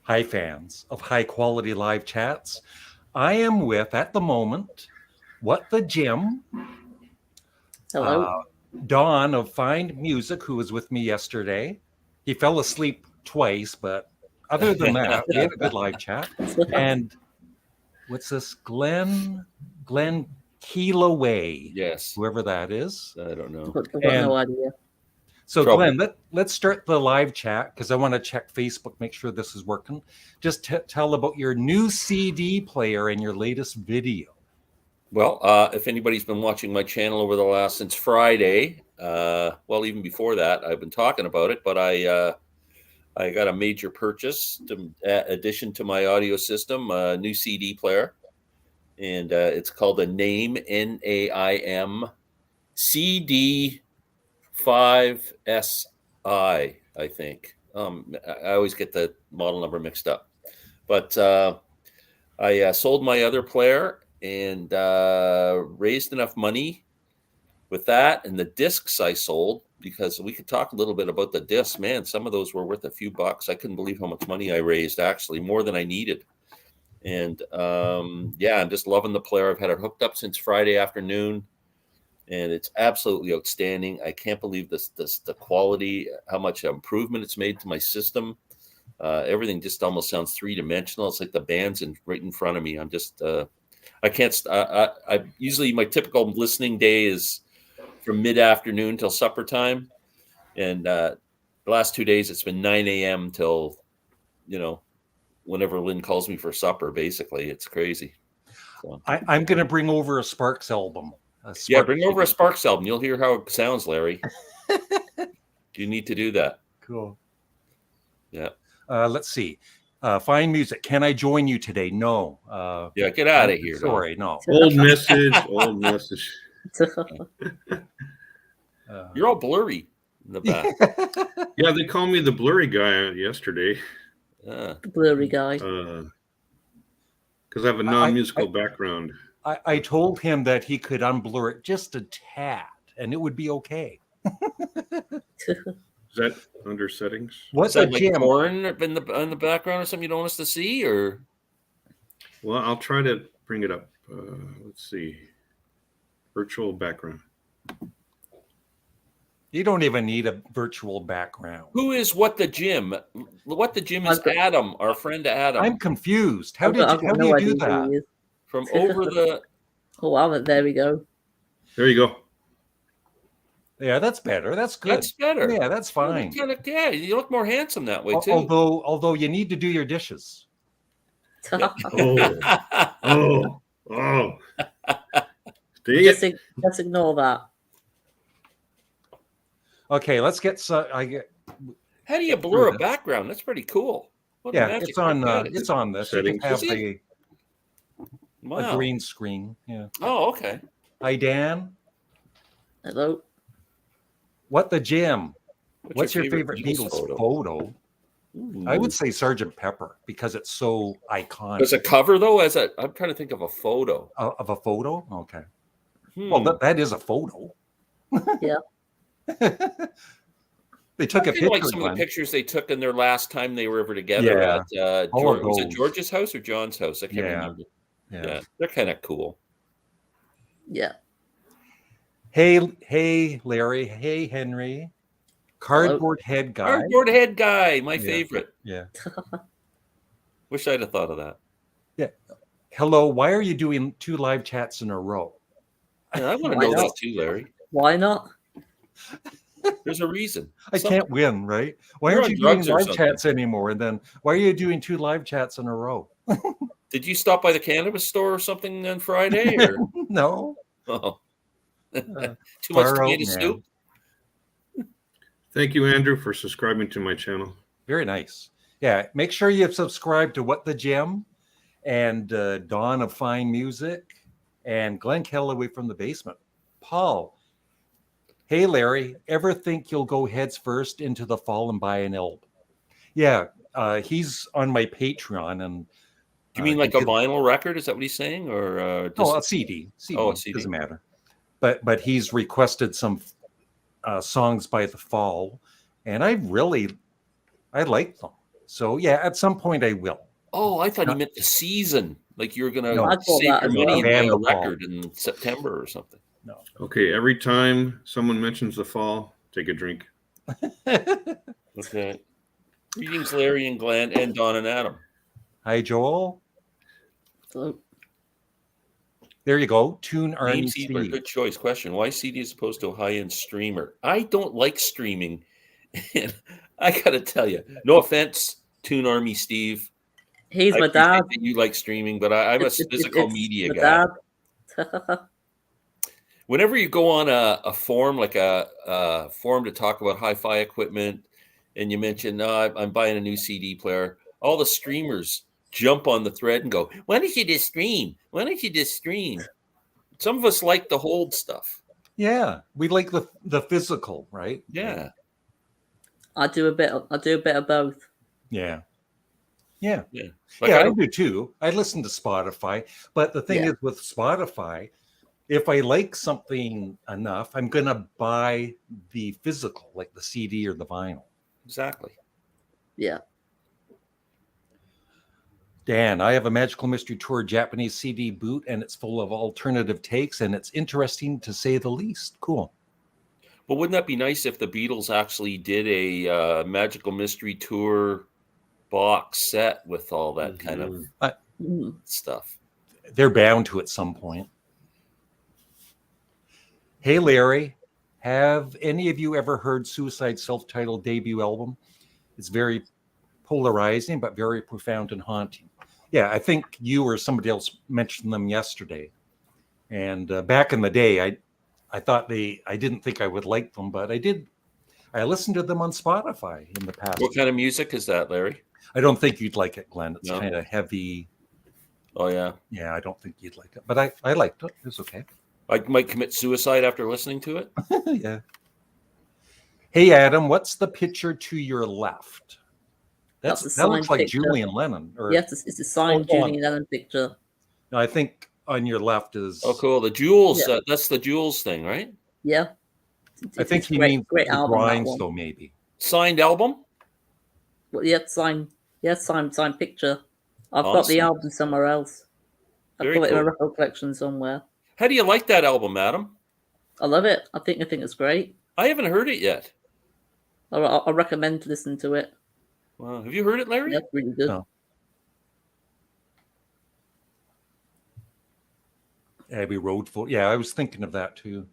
Hi, fans of high-quality live chats. I am with, at the moment, What the Jim, Hello. Don of Find Music, who was with me yesterday. He fell asleep twice, but other than that, we had a good live chat. And what's this? Glenn Keelaway. Yes. Whoever that is. I don't know. I've got no idea. So Trouble. Glenn, let's start the live chat because I want to check Facebook, make sure this is working. Just tell about your new CD player and your latest video. Well, if anybody's been watching my channel since Friday, well, even before that, I've been talking about it, but I got a major purchase, addition to my audio system, a new CD player, and it's called a NAIM, N-A-I-M, CD5SI, I think. I always get the model number mixed up, but I sold my other player and raised enough money with that and the discs I sold, because we could talk a little bit about the discs. Man, some of those were worth a few bucks. I couldn't believe how much money I raised, actually, more than I needed. And yeah, I'm just loving the player. I've had it hooked up since Friday afternoon, and it's absolutely outstanding. I can't believe the quality, how much improvement it's made to my system. Everything just almost sounds three-dimensional. It's like the band's right in front of me. I'm just I can't. I usually, my typical listening day is from mid-afternoon till supper time, and the last 2 days it's been 9 a.m. till whenever Lynn calls me for supper. Basically, it's crazy. So. I'm going to bring over a Sparks album. Bring over a Sparks album. You'll hear how it sounds, Larry. You need to do that. Cool. Yeah. Let's see. Find Music. Can I join you today? No. Yeah, get out of here. Sorry, no. Old message. Old message. You're all blurry in the back. Yeah, they called me the blurry guy yesterday. The blurry guy. Because I have a non-musical background. I told him that he could unblur it just a tad, and it would be okay. Is that under settings? What's that, like porn in the background or something you don't want us to see? Or well, I'll try to bring it up. Let's see. Virtual background. You don't even need a virtual background. Who is What the Jim? What the Jim is Adam, our friend Adam. I'm confused. How do you do that? From over the. Oh wow! There we go. There you go. Yeah, that's better. That's good. That's better. Yeah, that's fine. Yeah, you look more handsome that way too. Although you need to do your dishes. Oh. Let's ignore that. Okay, let's get. How do you blur a background? That's pretty cool. It's on. It's on this. You can have a green screen. Yeah. Oh, okay. Hi, Dan. Hello. What the Jim? What's your favorite Beatles photo? I would say Sgt. Pepper because it's so iconic. As a cover, though, I'm trying to think of a photo. Of a photo? Okay. Well, that is a photo. Yeah. They took a picture. Like some of the pictures they took in their last time they were ever together at was it George's house or John's house? I can't remember. Yeah, they're kind of cool. Yeah. Hey, Larry. Hey, Henry. Cardboard head guy. Cardboard head guy, my favorite. Yeah. Wish I'd have thought of that. Yeah. Hello. Why are you doing 2 live chats in a row? I want to know that too, Larry. Why not? There's a reason. I can't win, right? Why aren't you doing live chats anymore? And then why are you doing 2 live chats in a row? Did you stop by the cannabis store or something on Friday? Or? No. Oh. Too much tomato soup. Thank you, Andrew, for subscribing to my channel. Very nice. Yeah, make sure you subscribe to What the Jim and Dawn of Fine Music and Glenn Kellaway from the Basement. Paul, hey, Larry, ever think you'll go heads first into the fall and buy an album? Yeah, he's on my Patreon. And do you mean like a vinyl record? Is that what he's saying? Or no, a CD. Oh, a CD. Doesn't matter. But he's requested some songs by the fall, and I like them. So yeah, at some point I will. Oh, I thought he No. meant the season. Like you were going No. to I thought save that your as money well. and buy a Ban the fall. record in September or something. No. Okay, every time someone mentions the fall, take a drink. Okay. Greetings, Larry and Glenn and Don and Adam. Hi, Joel. So, There you go. Tune Army Name Seedler, Steve. good choice. Question: why CD as opposed to a high-end streamer? I don't like streaming, and I got to tell you, no offense, Tune Army Steve. he's I my appreciate dad. that you like streaming, but I'm a physical It's media my guy. dad. Whenever you go on a forum, like a forum to talk about hi-fi equipment, and you mention, no, I'm buying a new CD player, all the streamers jump on the thread and go, why don't you just stream? Why don't you just stream? Some of us like the hold stuff. Yeah, we like the physical, right? Yeah. I do a bit of both. Yeah. Yeah. Yeah. Yeah, I do too. I listen to Spotify, but the thing Yeah. is with Spotify, if I like something enough, I'm going to buy the physical, like the CD or the vinyl. Exactly. Yeah. Dan, I have a Magical Mystery Tour Japanese CD boot, and it's full of alternative takes, and it's interesting to say the least. Cool. But wouldn't that be nice if the Beatles actually did a Magical Mystery Tour box set with all that kind of Mm. stuff? They're bound to at some point. Hey, Larry, have any of you ever heard Suicide's self-titled debut album? It's very polarizing, but very profound and haunting. Yeah, I think you or somebody else mentioned them yesterday. And back in the day, I thought I didn't think I would like them, but I did. I listened to them on Spotify in the past. What kind of music is that, Larry? I don't think you'd like it, Glenn. It's No. kind of heavy. Oh, yeah. Yeah, I don't think you'd like it, but I liked it. It was okay. I might commit suicide after listening to it. Yeah. Hey, Adam, what's the picture to your left? That's a That signed looks like picture. Julian Lennon. Or Yes, it's a signed go on. Julian Lennon picture. no, I think on your left is. Oh, cool. The Jules. Yeah. That's the Jules thing, right? Yeah. I think It's he great, means great the album, that drawings, one. though, maybe. Signed album? Well, yeah, signed picture. I've got the Awesome. album somewhere else. I've Very got it in my cool. record collection somewhere. How do you like that album, Adam? I love it. I think it's great. I haven't heard it yet. I recommend to listen to it. Wow. Have you heard it, Larry? Yeah, it's really good. No. Abbey Road photo. Yeah, I was thinking of that too.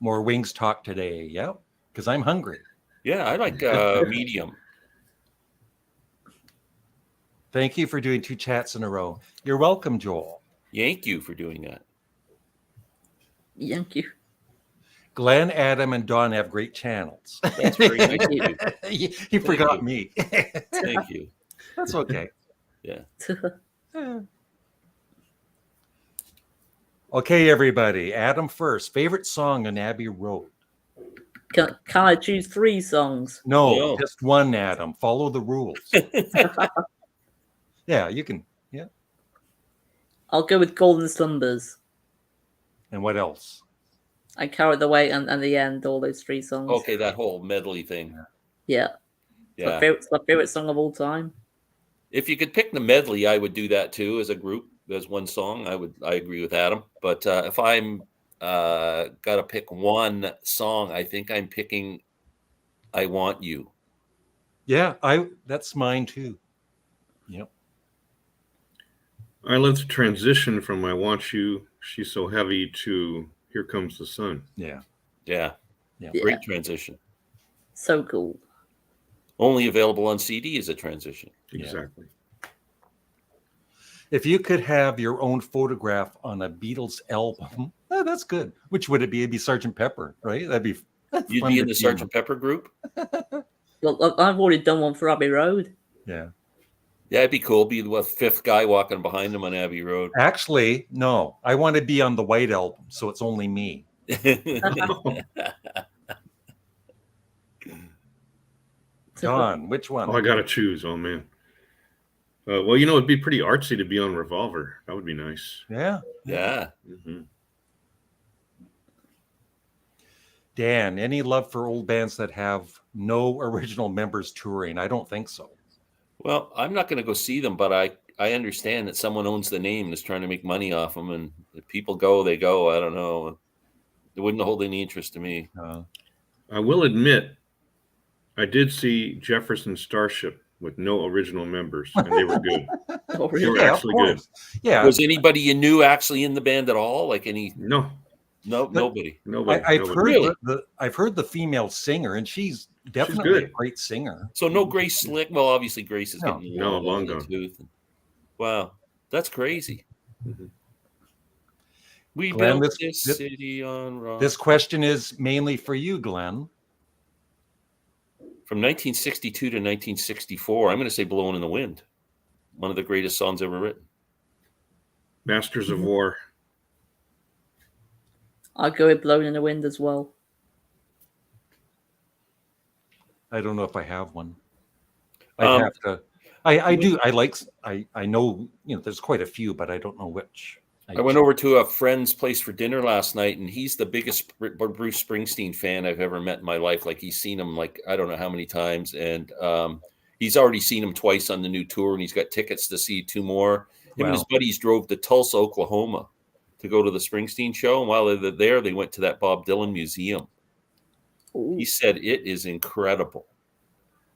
More Wings talk today. Yeah, because I'm hungry. Yeah, I like medium. Thank you for doing 2 chats in a row. You're welcome, Joel. Thank you for doing that. Thank you. Glenn, Adam, and Don have great channels. That's very nice of you. he forgot you. me. Thank you. That's okay. Yeah. Okay, everybody. Adam first. Favorite song on Abbey Road? Can I choose 3 songs? No, No. just one, Adam. Follow the rules. Yeah, you can. Yeah. I'll go with Golden Slumbers And what else? I Carry the Weight and the End, all those 3 songs. Okay, that whole medley thing. Yeah. Yeah. It's my favorite song of all time. If you could pick the medley, I would do that too as a group, as one song. I agree with Adam. But if I'm got to pick one song, I think I'm picking "I Want You." Yeah, that's mine too. Yep. I love the transition from I Want You, She's So Heavy to Here Comes the Sun. Yeah. Yeah. Yeah. Yeah. Great transition. So cool. Only available on CD as a transition. Exactly. If you could have your own photograph on a Beatles album, that's good. Which would it be? It'd be Sgt. Pepper, right? That's You'd fun be to in the see. Sgt. Pepper group? Well, I've already done one for Abbey Road. Yeah. Yeah, it'd be cool. Be the 5th guy walking behind him on Abbey Road. Actually, no. I want to be on the White Album, so it's only me. Don, which one? Oh, I got to choose. Oh, man. Well, it'd be pretty artsy to be on Revolver. That would be nice. Yeah. Yeah. Mm-hmm. Dan, any love for old bands that have no original members touring? I don't think so. Well, I'm not going to go see them, but I understand that someone owns the name and is trying to make money off them, and if people go, they go. I don't know. It wouldn't hold any interest to me. I will admit, I did see Jefferson Starship with no original members, and they were good. Oh, They really? were Yeah, of actually good. course. Yeah, Was anybody you knew actually in the band at all? Like any? No, Nobody. nobody. I've nobody. heard Really? I've heard the female singer, and she's definitely a good. great singer. So no Grace Slick. Well, obviously Grace is No. getting No, long in the gone. tooth. Wow, that's crazy. Mhm. We Glenn, built this- this city on rock. This question is mainly for you, Glenn. From 1962 to 1964, I'm going to say "Blowing in the Wind," one of the greatest songs ever written. Masters of War. I'll go with Blowing in the Wind as well. I don't know if I have one. Um, I'd have to. I do. I know, there's quite a few, but I don't know which. I went over to a friend's place for dinner last night, and he's the biggest Bruce Springsteen fan I've ever met in my life. Like, he's seen him like I don't know how many times, and he's already seen him twice on the new tour, and he's got tickets to see 2 more. Him and his buddies drove to Tulsa, Oklahoma, to go to the Springsteen show, and while they were there, they went to that Bob Dylan museum. Ooh. He said it is incredible.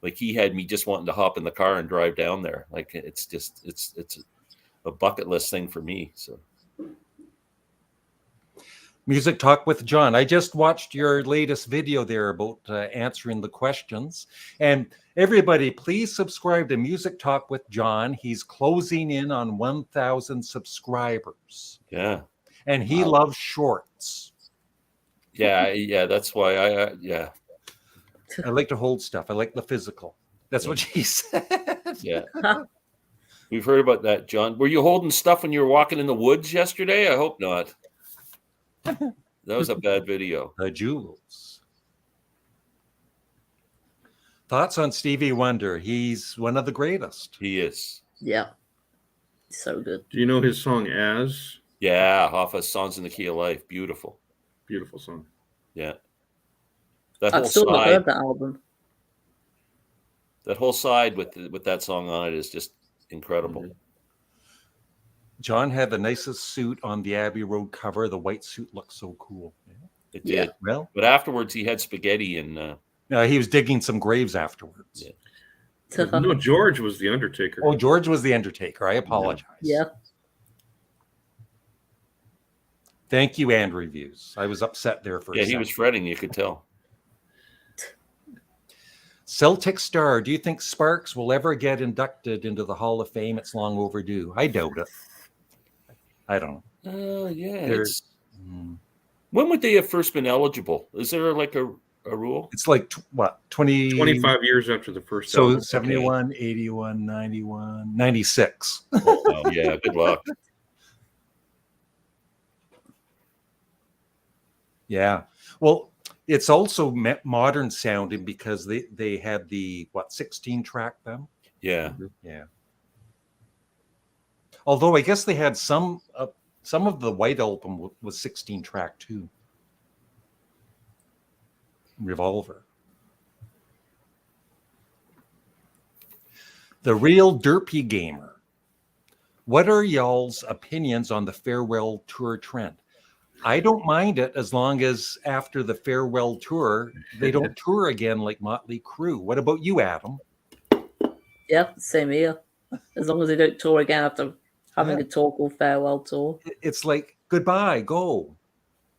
Like, he had me just wanting to hop in the car and drive down there. Like, it's just it's a bucket list thing for me. So. Music Talk with John. I just watched your latest video there about answering the questions. And everybody, please subscribe to Music Talk with John. He's closing in on 1,000 subscribers. Yeah. And he loves shorts. Yeah. That's why I I like to hold stuff. I like the physical. That's what she said. Yeah. We've heard about that, John. Were you holding stuff when you were walking in the woods yesterday? I hope not. That was a bad video. The jewels. Thoughts on Stevie Wonder? He's one of the greatest. He is. Yeah. So good. Do you know his song "As"? Yeah, off of Songs in the Key of Life. Beautiful. Beautiful song. Yeah. That I've whole still not side, heard that album. that whole side with that song on it is just incredible. Mhm. John had the nicest suit on the Abbey Road cover. The white suit looked so cool. It Yeah. did. Well, But afterwards, he had spaghetti and he was digging some graves afterwards. Yeah. No, George was the Undertaker. Oh, George was the Undertaker. I apologize. Yeah. Thank you, and reviews. I was upset there for a yeah, he second. was fretting. You could tell. Celtic Star, do you think Sparks will ever get inducted into the Hall of Fame? It's long overdue. I doubt it. I don't know. Yeah. There's- When would they have first been eligible? Is there like a rule? It's like, 20... 25 years after the first So album. 71, 81, 91, 96. Oh, yeah. Good luck. Yeah. Well, it's also modern sounding because they had the 16 track then. Yeah. Yeah. Although I guess they had some of the White Album was 16 track too. Revolver. The Real Derpy Gamer. What are y'all's opinions on the farewell tour trend? I don't mind it as long as after the farewell tour, they don't tour again like Motley Crue. What about you, Adam? Yeah, same here. As long as they don't tour again after having a tour called Farewell Tour. It's like, goodbye, go.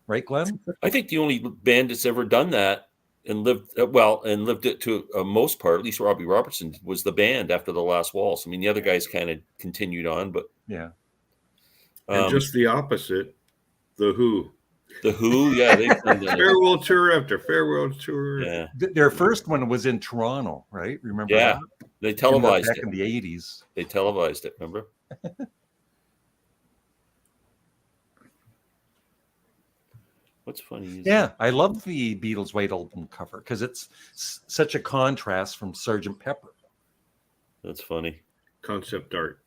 Right, Glenn? I think the only band that's ever done that and lived it to most part, at least Robbie Robertson, was the band after the last waltz. I mean, the other guys kind of continued on, but Yeah. And just the opposite, The Who. the Who, yeah, they've done that. Farewell tour after farewell tour. Yeah, Their first one was in Toronto, right? Remember yeah, that? they televised Back it. in the 80s. They televised it. Remember? What's funny is Yeah, I love the Beatles' White Album cover because it's such a contrast from Sgt. Pepper. that's funny. Concept art.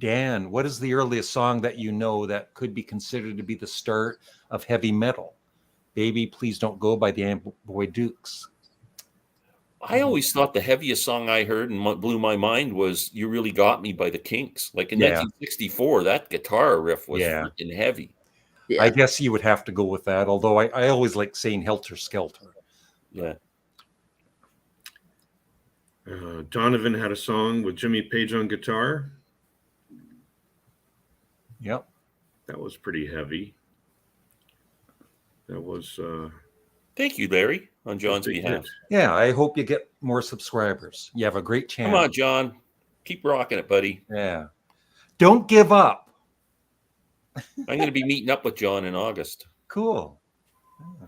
Dan, what is the earliest song that you know that could be considered to be the start of heavy metal? Baby, Please Don't Go by the Amboy Dukes. I always thought the heaviest song I heard and blew my mind was "You Really Got Me" by the Kinks. Like in Yeah. 1964, that guitar riff was Yeah. freaking heavy. Yeah. I guess you would have to go with that, although I always like saying Helter Skelter. Yeah. Donovan had a song with Jimmy Page on guitar. Yep. That was pretty heavy. That was Thank you, Larry, on John's big behalf. hit. Yeah, I hope you get more subscribers. You have a great channel. Come on, John. Keep rocking it, buddy. Yeah. Don't give up. I'm going to be meeting up with John in August. Cool. Yeah.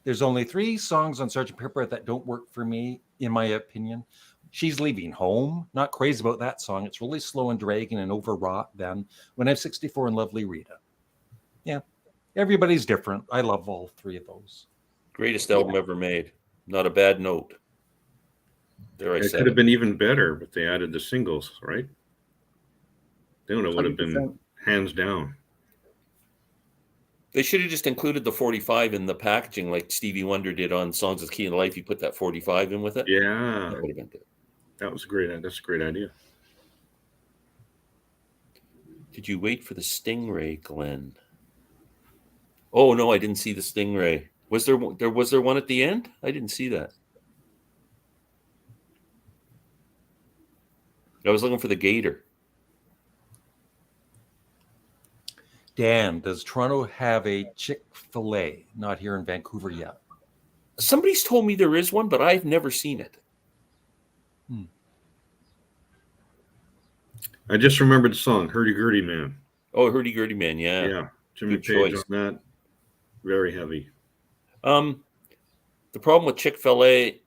There's only 3 songs on Sgt. Pepper that don't work for me, in my opinion. She's Leaving Home. Not crazy about that song. It's really slow and dragging and overwrought. Then When I'm 64 and Lovely Rita. Yeah. Everybody's different. I love all 3 of those. Greatest album ever made. Not a bad note. There I It said could have it. been even better, but they added the singles, right? They would have been 100%. hands down. They should have just included the 45 in the packaging like Stevie Wonder did on Songs of Key in Life. You put that 45 in with it. Yeah, That would have been good. that's a great idea. Did you wait for the Stingray, Glenn? Oh no, I didn't see the Stingray. Was there one at the end? I didn't see that. I was looking for the Gator. Dan, does Toronto have a Chick-fil-A? Not here in Vancouver yet. Somebody's told me there is one, but I've never seen it. I just remembered the song "Hurdy Gurdy Man." Oh, Hurdy Gurdy Man, yeah. Yeah, Jimmy Good Page choice. on that. Very heavy. The problem with Chick-fil-A,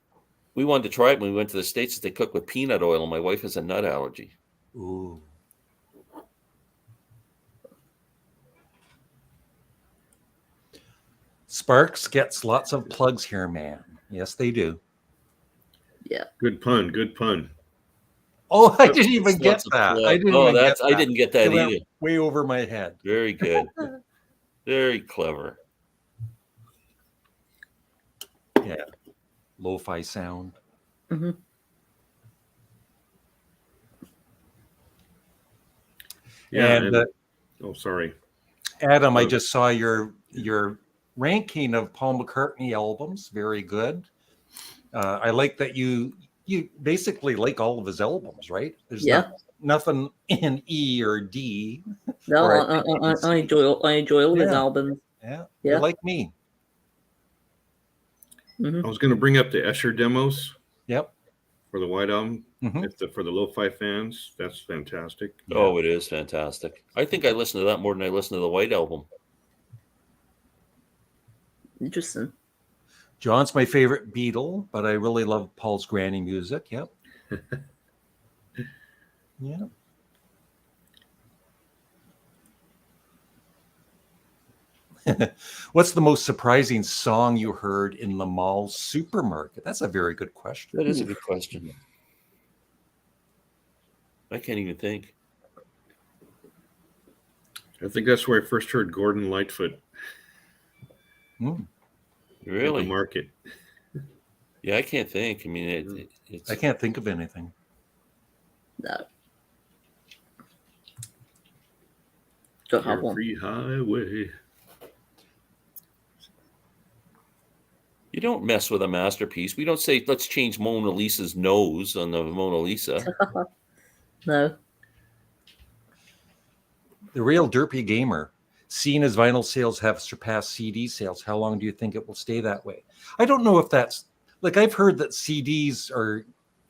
we wanted to try it when we went to the States. They cook with peanut oil, and my wife has a nut allergy. Ooh. Sparks gets lots of plugs here, man. Yes, they do. Yeah. Good pun. Good pun. Oh, I didn't even Lots get of that. plug. I didn't Oh, even get that's I that. didn't get It that went either. way over my head. Very good. Very clever. Yeah. Lo-fi sound. Mm-hmm. Yeah. And oh, sorry. Adam, I just saw your ranking of Paul McCartney albums. Very good. I like that you basically like all of his albums, right? There's nothing in E or D. No, or I enjoy all his albums. Yeah, Yeah. you're like me. Mm-hmm. I was going to bring up the Escher demos. Yep. For the White Album. Mhm. For the lo-fi fans, that's fantastic. Yeah. Oh, it is fantastic. I think I listened to that more than I listened to the White Album. Interesting. John's my favorite Beatle, but I really love Paul's granny music. Yep. Yeah. What's the most surprising song you heard in the mall supermarket? That's a very good question. That is a good question. I can't even think. I think that's where I first heard Gordon Lightfoot. Mm. At Really? the market. Yeah, I can't think. I mean, it's. I can't think of anything. No. Don't have one. Free highway. You don't mess with a masterpiece. We don't say, let's change Mona Lisa's nose on the Mona Lisa. No. The Real Derpy Gamer, seeing as vinyl sales have surpassed CD sales, how long do you think it will stay that way? I don't know if that's like I've heard that CDs are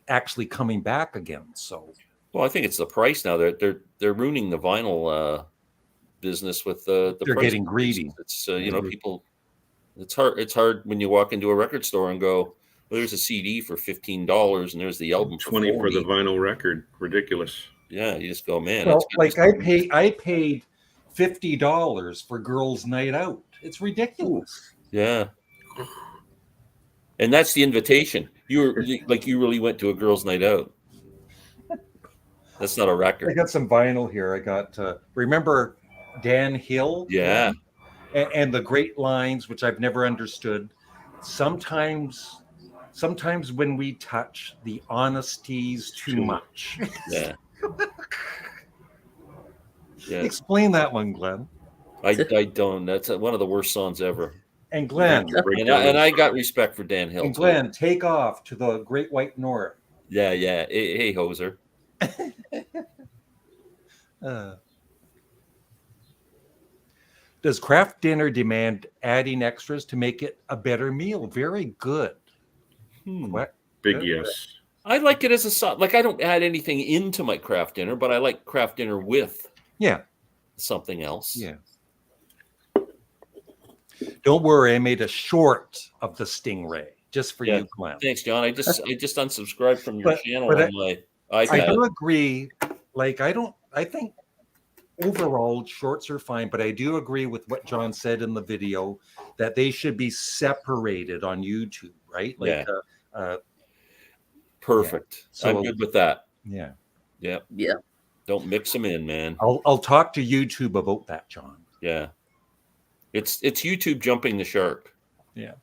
actually coming back again. So, well, I think it's the price now. They're ruining the vinyl business with the they're price getting increases. greedy. It's you know, people. It's hard when you walk into a record store and go, well, there's a CD for $15 and there's the album for $20 for the $40. vinyl record. Ridiculous. Yeah, you just go, man. Well, like I paid $50 for Girls' Night Out. It's ridiculous. Yeah. And that's the invitation. You really went to a girls' night out. That's not a I record. got some vinyl here. I got remember Dan Hill? Yeah. And the great lines, which I've never understood. Sometimes when we touch, the honesty's too much. Yeah. Yeah. Explain that one, Glenn. I don't. That's one of the worst songs ever. And Glenn, And I got respect for Dan Hill. and Glenn, take off to the Great White North. Yeah. Hey, hoser. Does craft dinner demand adding extras to make it a better meal? Very good. What? Big yes. I like it as a song. Like I don't add anything into my craft dinner, but I like craft dinner with something else. Yeah. Don't worry, I made a short of the stingray just for you, Glenn. Thanks, John. I just unsubscribed from your channel on my iPad. I do agree. Like I think overall shorts are fine, but I do agree with what John said in the video that they should be separated on YouTube, right? Like perfect. So, I'm good with that. Yeah. Don't mix them in, man. I'll talk to YouTube about that, John. Yeah. It's YouTube jumping the shark. Yeah.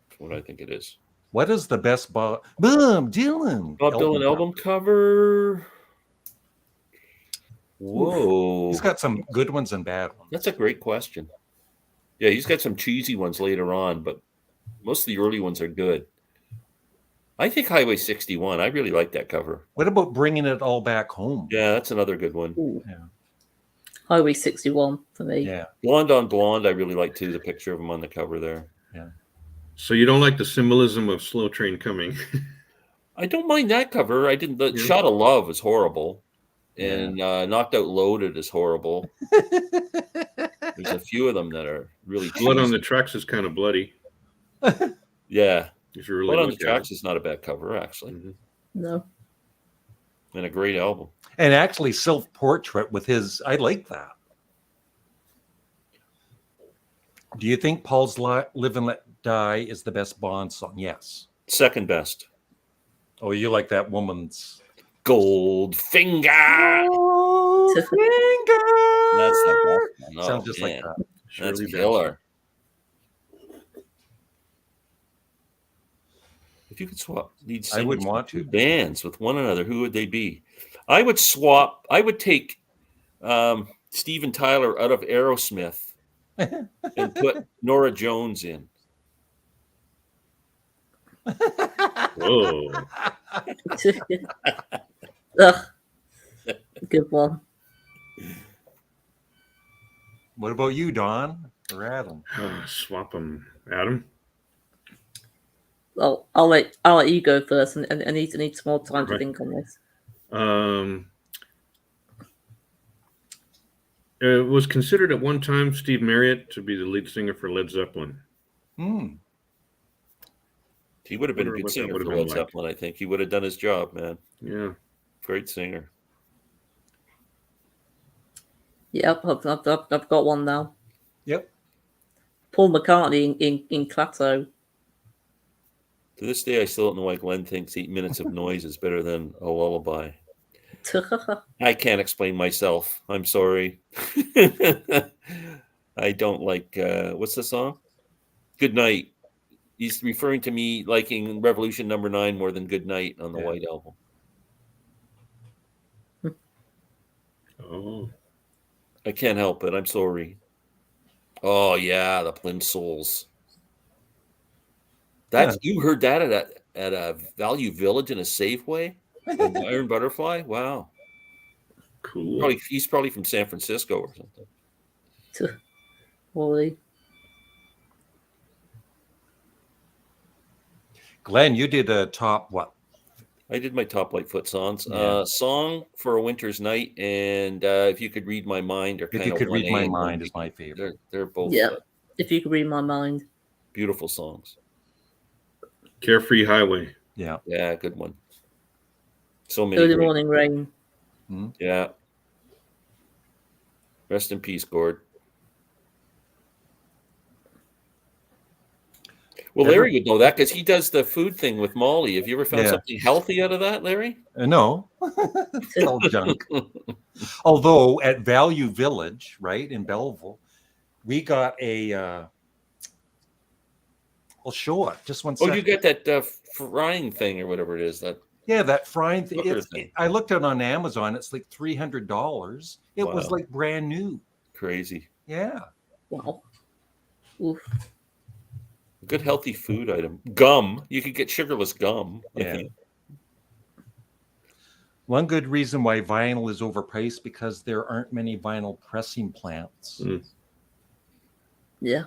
That's what I think it is. What is the best Bob Dylan album cover? Whoa. He's got some good ones and bad ones. That's a great question. Yeah, he's got some cheesy ones later on, but most of the early ones are good. I think Highway 61. I really like that cover. What about Bringing It All Back Home? Yeah, that's another good one. Yeah. Highway 61 for me. Yeah. Blonde on Blonde, I really like too, the picture of him on the cover there. Yeah. So you don't like the symbolism of Slow Train Coming? I don't mind that cover. The Shot of Love is horrible. And Knocked Out Loaded is horrible. There's a few of them that are really Blood on the Tracks is kind of bloody. Yeah. If you really Blood on the Tracks is not a bad cover, actually. Mm-hmm. No. And a great album. And actually Self-Portrait with his, I like that. Do you think Paul's Live and Let Die is the best Bond song? Yes. Second best. Oh, you like that woman's Goldfinger. Goldfinger. That's the best one. Sounds just like that. That's killer. If you could swap lead singers, I wouldn't want to. Bands with one another, who would they be? I would swap. I would take Steven Tyler out of Aerosmith and put Nora Jones in. Whoa. Ugh. Good one. What about you, Don or Adam? Swap them, Adam. Well, I'll let you go first, and I need some more time to think on this. It was considered at one time Steve Marriott to be the lead singer for Led Zeppelin. He would have been a good singer for Led Zeppelin. I think he would have done his job, man. Yeah, great singer. Yep, I've got one now. Yep. Paul McCartney in Clato. To this day, I still don't know why Glenn thinks 8 minutes of noise is better than a lullaby. I can't explain myself. I'm sorry. I don't like, what's the song? Good Night. He's referring to me liking Revolution No. 9 more than Good Night on the White Album. Oh. I can't help it. I'm sorry. Oh, yeah, the Plimsolls. You heard that at a Value Village in a Safeway? An Iron Butterfly? Wow. Cool. He's probably from San Francisco or something. Holy. Glenn, you did a top what? I did my top Lightfoot songs. Song for a Winter's Night and If You Could Read My Mind are kind of If You Could Read My Mind is my favorite. They're both If You Could Read My Mind. Beautiful songs. Carefree Highway. Yeah. Yeah, good one. So many. Early Morning Rain. Yeah. Rest in peace, Gord. Well, Larry would know that because he does the food thing with Molly. Have you ever found something healthy out of that, Larry? No, it's all junk. Although at Value Village, right in Belleville, we got a. I'll show it. Just one Oh, second. you got that frying thing or whatever it is. That Yeah, that frying thing. cooker thing. I looked it on Amazon. It's like $300. It was Wow. like brand new. Crazy. Yeah. Wow. Oof. Good healthy food item. Gum. You could get sugarless gum. I Yeah. think. One good reason why vinyl is overpriced because there aren't many vinyl pressing plants. Yeah.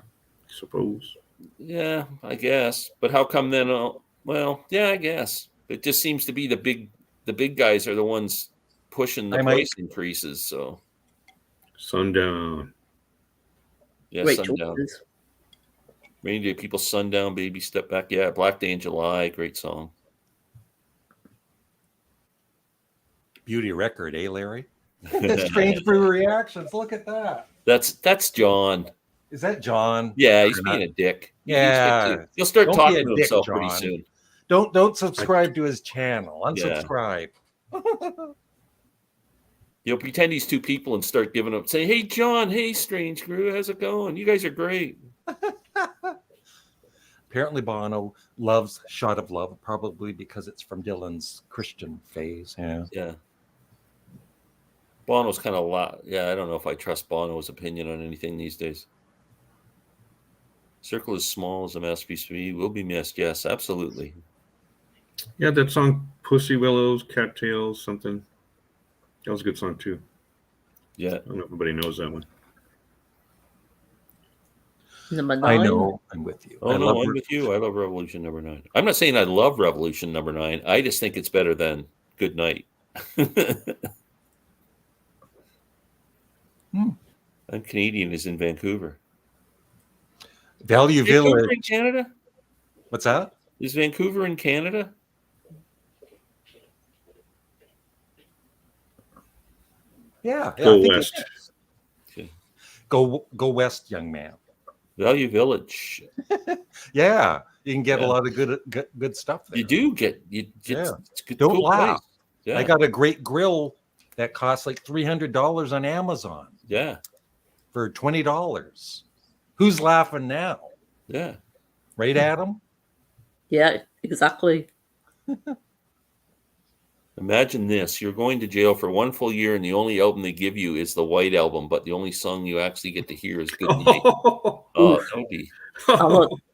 Suppose. Yeah, I guess. But how come then? Well, yeah, I guess it just seems to be the big guys are the ones pushing the price increases. So Sundown. yeah, Great sundown. choices. Rainy Day People, Sundown, Baby Step Back. Yeah, Black Day in July, great song. Beauty record, eh, Larry? Strange Brew Reactions. Look at that. That's John. Is that John? Yeah, he's being a dick. Yeah. He'll start Don't be talking a to dick, himself pretty John. soon. Don't subscribe to his channel. Yeah. Unsubscribe. You'll pretend he's two people and start giving up. Say, hey, John. Hey, Strange Brew. How's it going? You guys are great. Apparently Bono loves Shot of Love, probably because it's from Dylan's Christian phase. Yeah. Yeah. Bono's kind of a lot. Yeah, I don't know if I trust Bono's opinion on anything these days. Circle is small as a masterpiece for me. Will be missed. Yes, absolutely. Yeah, that song Pussy Willows, Cattails, something. That was a good song too. Yeah. I don't know if everybody knows that one. Number 9. I know. I'm with you. Oh, no, I'm with you. I love Revolution number 9. I'm not saying I love Revolution number 9. I just think it's better than Good Night. I'm Canadian is in Vancouver. Value Vancouver Village. in Canada? What's that? Is Vancouver in Canada? Yeah. Go I think west. it is. Okay. Go west, young man. Value Village. Yeah. You can get Yeah. a lot of good stuff there. You do get Yeah. it's a good, Don't cool laugh. place. Yeah. I got a great grill that costs like $300 on Amazon yeah. for $20. Who's laughing now? Yeah. Right, Adam? Yeah, exactly. Imagine this. You're going to jail for 1 full year and the only album they give you is the White Album, but the only song you actually get to hear is Good Night. Oh, that would be.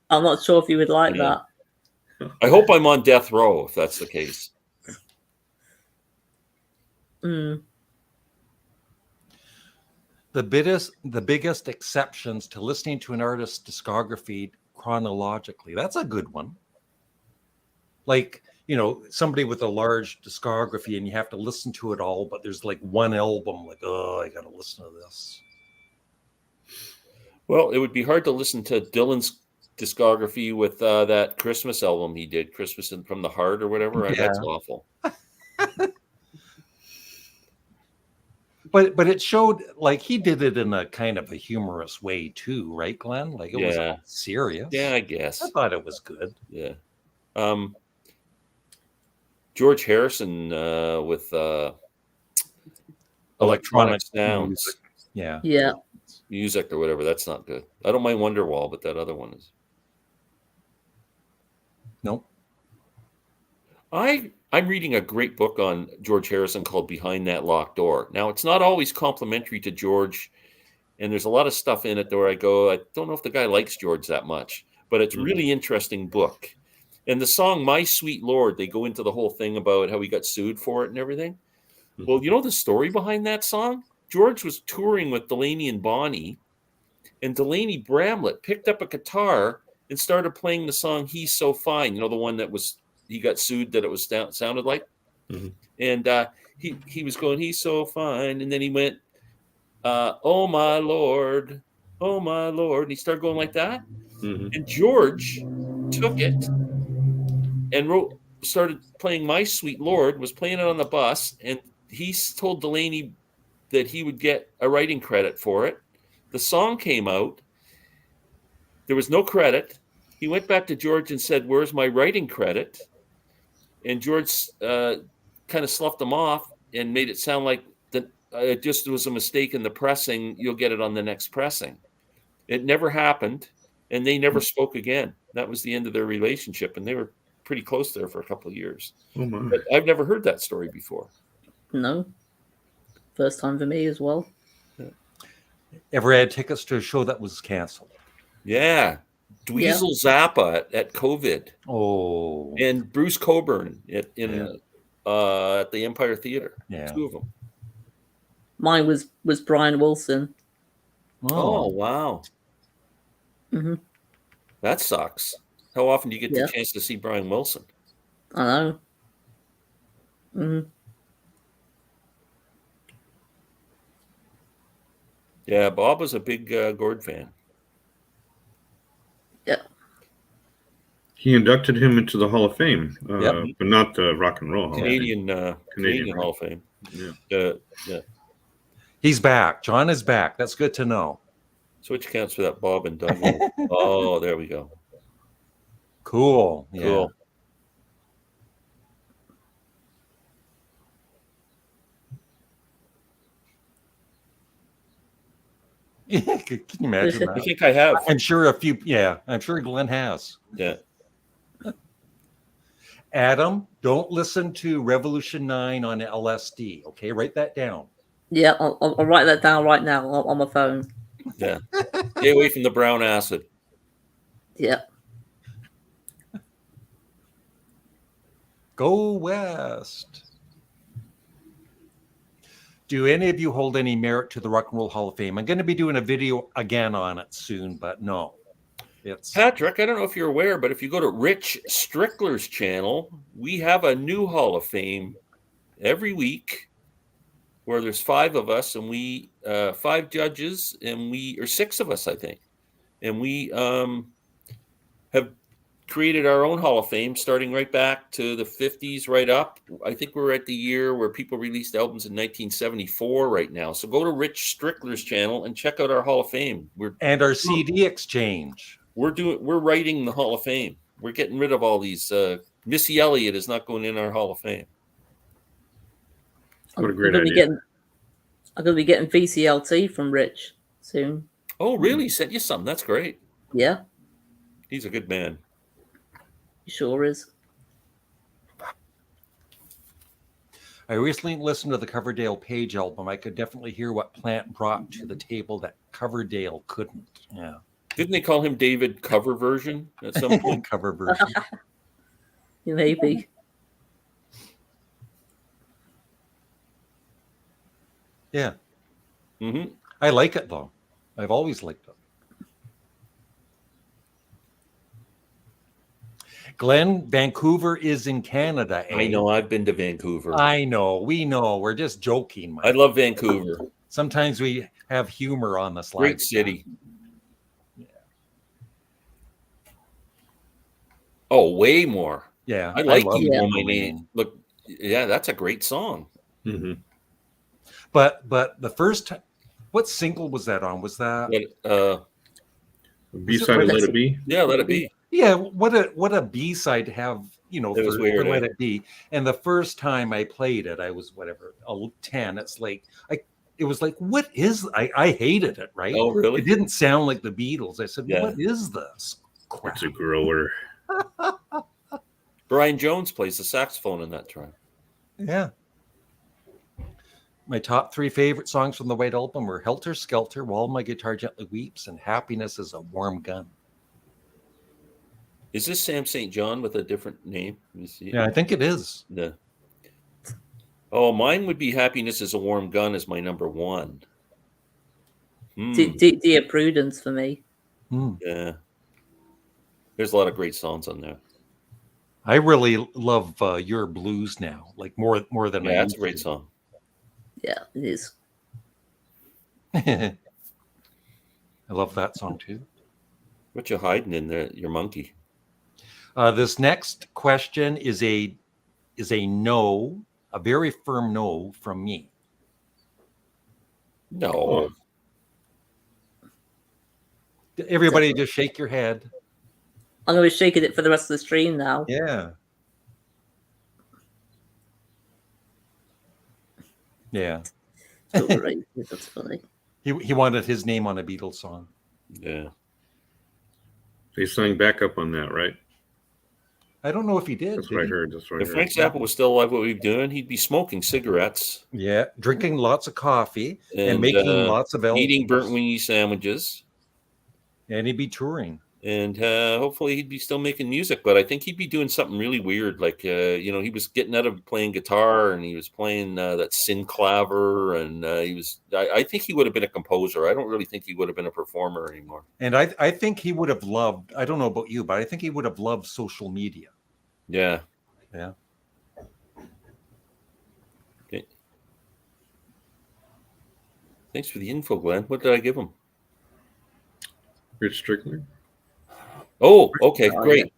I'm not sure if you would like Yeah. that. I hope I'm on death row if that's the case. Mm. The biggest exceptions to listening to an artist's discography chronologically. That's a good one. Like, somebody with a large discography and you have to listen to it all, but there's like one album, like, oh, I got to listen to this. Well, it would be hard to listen to Dylan's discography with that Christmas album he did, Christmas from the Heart or whatever. Yeah. That's awful. But it showed like he did it in a kind of a humorous way too, right, Glenn? Like it was all serious. Yeah, I guess. I thought it was good. Yeah. George Harrison with electronic sounds. Music. Yeah. Music or whatever. That's not good. I don't mind Wonderwall, but that other one is. Nope. I'm reading a great book on George Harrison called Behind That Locked Door. Now, it's not always complimentary to George, and there's a lot of stuff in it where I go, I don't know if the guy likes George that much, but it's a really interesting book. And the song My Sweet Lord, they go into the whole thing about how he got sued for it and everything. Well, you know the story behind that song? George was touring with Delaney and Bonnie, and Delaney Bramlett picked up a guitar and started playing the song He's So Fine, the one that was he got sued that it was sounded like. And he was going, he's so fine. And then he went, oh my Lord, and he started going like that. And George took it and started playing My Sweet Lord, was playing it on the bus, and he told Delaney that he would get a writing credit for it. The song came out. There was no credit. He went back to George and said, where's my writing credit? And George kind of sloughed them off and made it sound like that it just was a mistake in the pressing. You'll get it on the next pressing. It never happened, and they never spoke again. That was the end of their relationship, and they were pretty close there for a couple of years. Oh my. But I've never heard that story before. No. First time for me as well. Ever had tickets to a show that was canceled? Yeah. Dweezil Zappa at COVID. Oh. And Bruce Coburn at the Empire Theater. Yeah. 2 of them. Mine was Brian Wilson. Oh wow. Mm-hmm. That sucks. How often do you get Yeah. the chance to see Brian Wilson? I know. Mm-hmm. Yeah, Bob was a big Gord fan. Yeah. He inducted him into the Hall of Fame, Yep. but not the Rock and Roll Hall of Fame. Canadian Hall of Fame. Yeah. Yeah. He's back. John is back. That's good to know. Switch counts for that Bob and Doug. Oh, there we go. Cool. Cool. Yeah. Can you imagine I that? think I have. I'm sure I'm sure Glenn has. Yeah. Adam, don't listen to Revolution 9 on LSD. Okay, write that down. Yeah, I'll write that down right now on my phone. Yeah. Stay away from the brown acid. Yeah. Go West. Do any of you hold any merit to the Rock and Roll Hall of Fame? I'm going to be doing a video again on it soon, but no. It's Patrick, I don't know if you're aware, but if you go to Rich Strickler's channel, we have a new Hall of Fame every week where there's 5 of us and we 5 judges and or 6 of us, I think. And we have created our own Hall of Fame starting right back to the 50s right up. I think we're at the year where people released albums in 1974 right now. So go to Rich Strickler's channel and check out our Hall of Fame. and our CD exchange. We're writing the Hall of Fame. We're getting rid of all these. Missy Elliott is not going in our Hall of Fame. What a I'm great gonna be idea. I'm going to be getting VCLT from Rich soon. Oh, really? He sent you some. That's great. Yeah, He's a good man. he sure is. I recently listened to the Coverdale Page album. I could definitely hear what Plant brought to the table that Coverdale couldn't. Yeah. Didn't they call him David Cover Version at some point? Cover version. Maybe. Yeah. Mm-hmm. I like it though. I've always liked it. Glenn, Vancouver is in Canada. I know. I've been to Vancouver. I know. We know. We're just joking. I love Vancouver. Sometimes we have humor on the slide. Great city. Yeah. Oh, way more. Yeah. I like love You Know it. My Name. Look, yeah, that's a great song. Mm-hmm. But the first what single was that on? Was that B-side of Let It Be. Yeah, Let It Be. yeah, what a B-side to have, It was for weird, Let eh? It Be. And the first time I played it, I was 10. It's like it was like, what is I hated it, right? Oh, really? It didn't sound like the Beatles. I said, Yeah. what is this crap? It's a grower. Brian Jones plays the saxophone in that track. Yeah. My top 3 favorite songs from the White Album were Helter Skelter, While My Guitar Gently Weeps, and Happiness is a Warm Gun. Is this Sam St. John with a different name? Let me see. Yeah, I think it is. Yeah. Oh, mine would be Happiness is a Warm Gun as my number 1. Dear Prudence for me. Yeah. There's a lot of great songs on there. I really love Your Blues now, like more than I Yeah, that's used a great to. song. Yeah, it is. I love that song too. What you hiding in there, your monkey? This next question is a no, a very firm no from me. No. Everybody just shake your head. I'm going to be shaking it for the rest of the stream now. Yeah. Yeah. Overrated. That's funny. He wanted his name on a Beatles song. Yeah. They sang backup on that, right? I don't know if he did. That's Did what I he? heard. That's what I If heard. Frank Zappa was still alive, what we'd be doing, he'd be smoking cigarettes Yeah, drinking lots of coffee and and making lots of albums. eating burnt weenie sandwiches. And he'd be touring. And hopefully he'd be still making music, but I think he'd be doing something really weird. Like, he was getting out of playing guitar and he was playing that synclaver. And I think he would have been a composer. I don't really think he would have been a performer anymore. And I think he would have loved, I don't know about you, but I think he would have loved social media. Yeah. Yeah. Okay. Thanks for the info, Glenn. What did I give him? Rich Strickler. Oh, okay, Oh, great.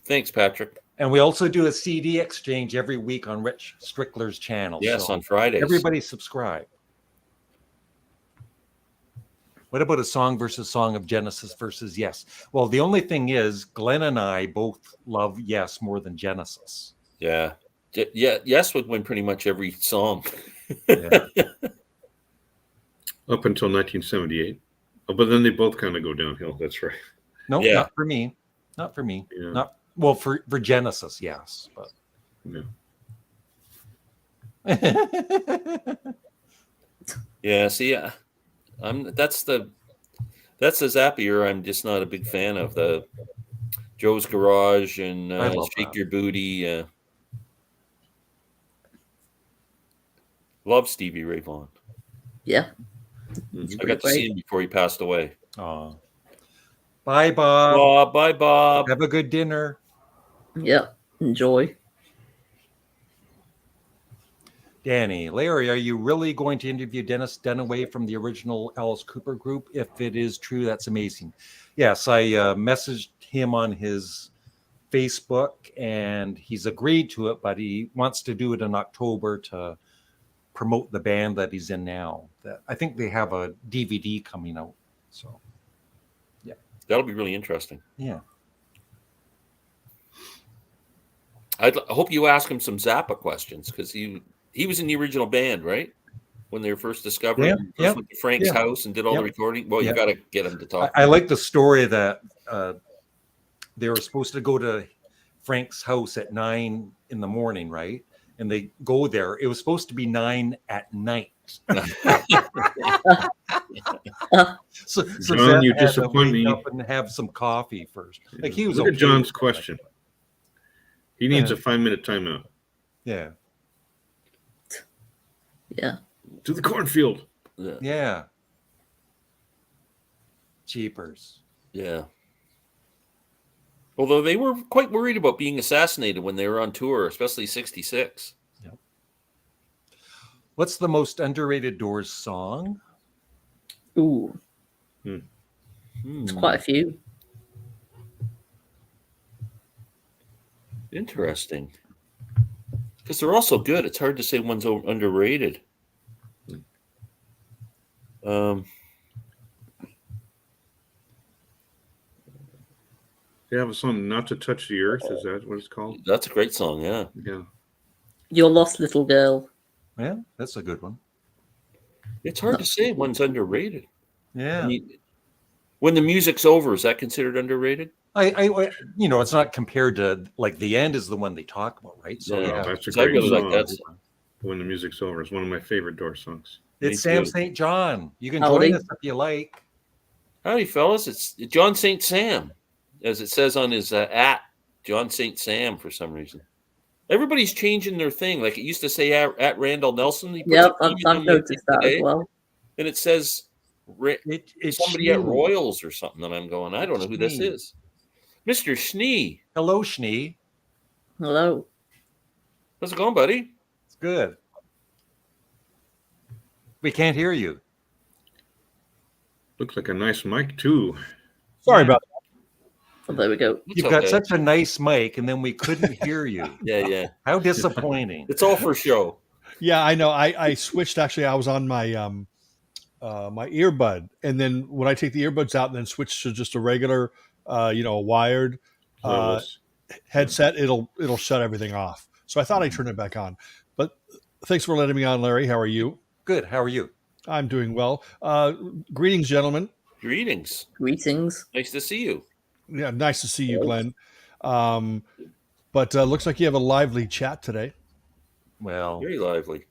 Thanks, Patrick. And we also do a CD exchange every week on Rich Strickler's channel. Yes, so on Fridays. everybody subscribe. What about a song versus song of Genesis versus Yes? Well, the only thing is, Glenn and I both love Yes more than Genesis. Yeah. Yeah. Yes would win pretty much every song. Yeah. Up until 1978. Oh, but then they both kind of go downhill. That's right. No, Yeah. not for me. Not for me. Yeah. Not well for Genesis, yes. But Yeah. Yeah. See, that's the Zappa era. I'm just not a big fan of the Joe's Garage and I love Shake that. Your Booty. Love Stevie Ray Vaughan. Yeah. I got to see him before he passed away. Oh. Bye, Bob. Bob, bye, Bob. Have a good dinner. Yeah. Enjoy. Danny, Larry, are you really going to interview Dennis Dunaway from the original Alice Cooper group? If it is true, that's amazing. Yes, I messaged him on his Facebook and he's agreed to it, but he wants to do it in October to promote the band that he's in now. I think they have a DVD coming out. So, yeah. That'll be really interesting. Yeah. I hope you ask him some Zappa questions because he was in the original band, right? When they were first discovered. Yeah, First went to Frank's house and did all the recording. Well, you got to get him to talk. I like the story that they were supposed to go to Frank's house at 9 in the morning, right? And they go there. It was supposed to be 9 at night. so John, you disappoint me. Up and have some coffee first. Like he was. Look okay at John's with question. He needs a 5-minute timeout. Yeah. Yeah. To the cornfield. Yeah. Cheapers. Yeah. Although they were quite worried about being assassinated when they were on tour, especially 66. Yep. What's the most underrated Doors song? Ooh. It's quite a few. Interesting. Because they're also good. It's hard to say one's underrated. They have a song, Not to Touch the Earth. Is that what it's called? That's a great song, yeah. Yeah. Your Lost Little Girl. Yeah, that's a good one. It's hard to say one's underrated. Yeah. I mean, when the music's over, is that considered underrated? I it's not compared to like The End is the one they talk about, right? So Yeah. That's a So I great really song. like that song. When the Music's Over. It's one of my favorite Doors songs. It's Me Sam too. St. John. You can Howdy. join us if you like. Howdy, fellas. It's John St. Sam, as it says on his at John St. Sam for some reason. Everybody's changing their thing. Like it used to say at Randall Nelson. He puts Yep, a thing in I've on noticed that as today, well. and it says It's somebody at Schnee. Royals or something. And I'm going, I don't know who this Schnee. is. Mr. Schnee. Hello, Schnee. Hello. How's it going, buddy? It's good. We can't hear you. Looks like a nice mic, too. Sorry about Oh, there we go. It's You've got okay. such a nice mic, and then we couldn't hear you. Yeah. How disappointing. It's all for show. that. Yeah, I know. I switched. Actually, I was on my my earbud, and then when I take the earbuds out and then switch to just a regular, wired Wireless. headset, it'll shut everything off. So I thought I turned it back on, but Thanks for letting me on, Larry. How are you? Good. How are you? I'm doing well. Greetings, gentlemen. Greetings. Greetings. Nice to see you. Yeah, nice to see you, Glenn. But looks like you have a lively chat today. Well, Very lively.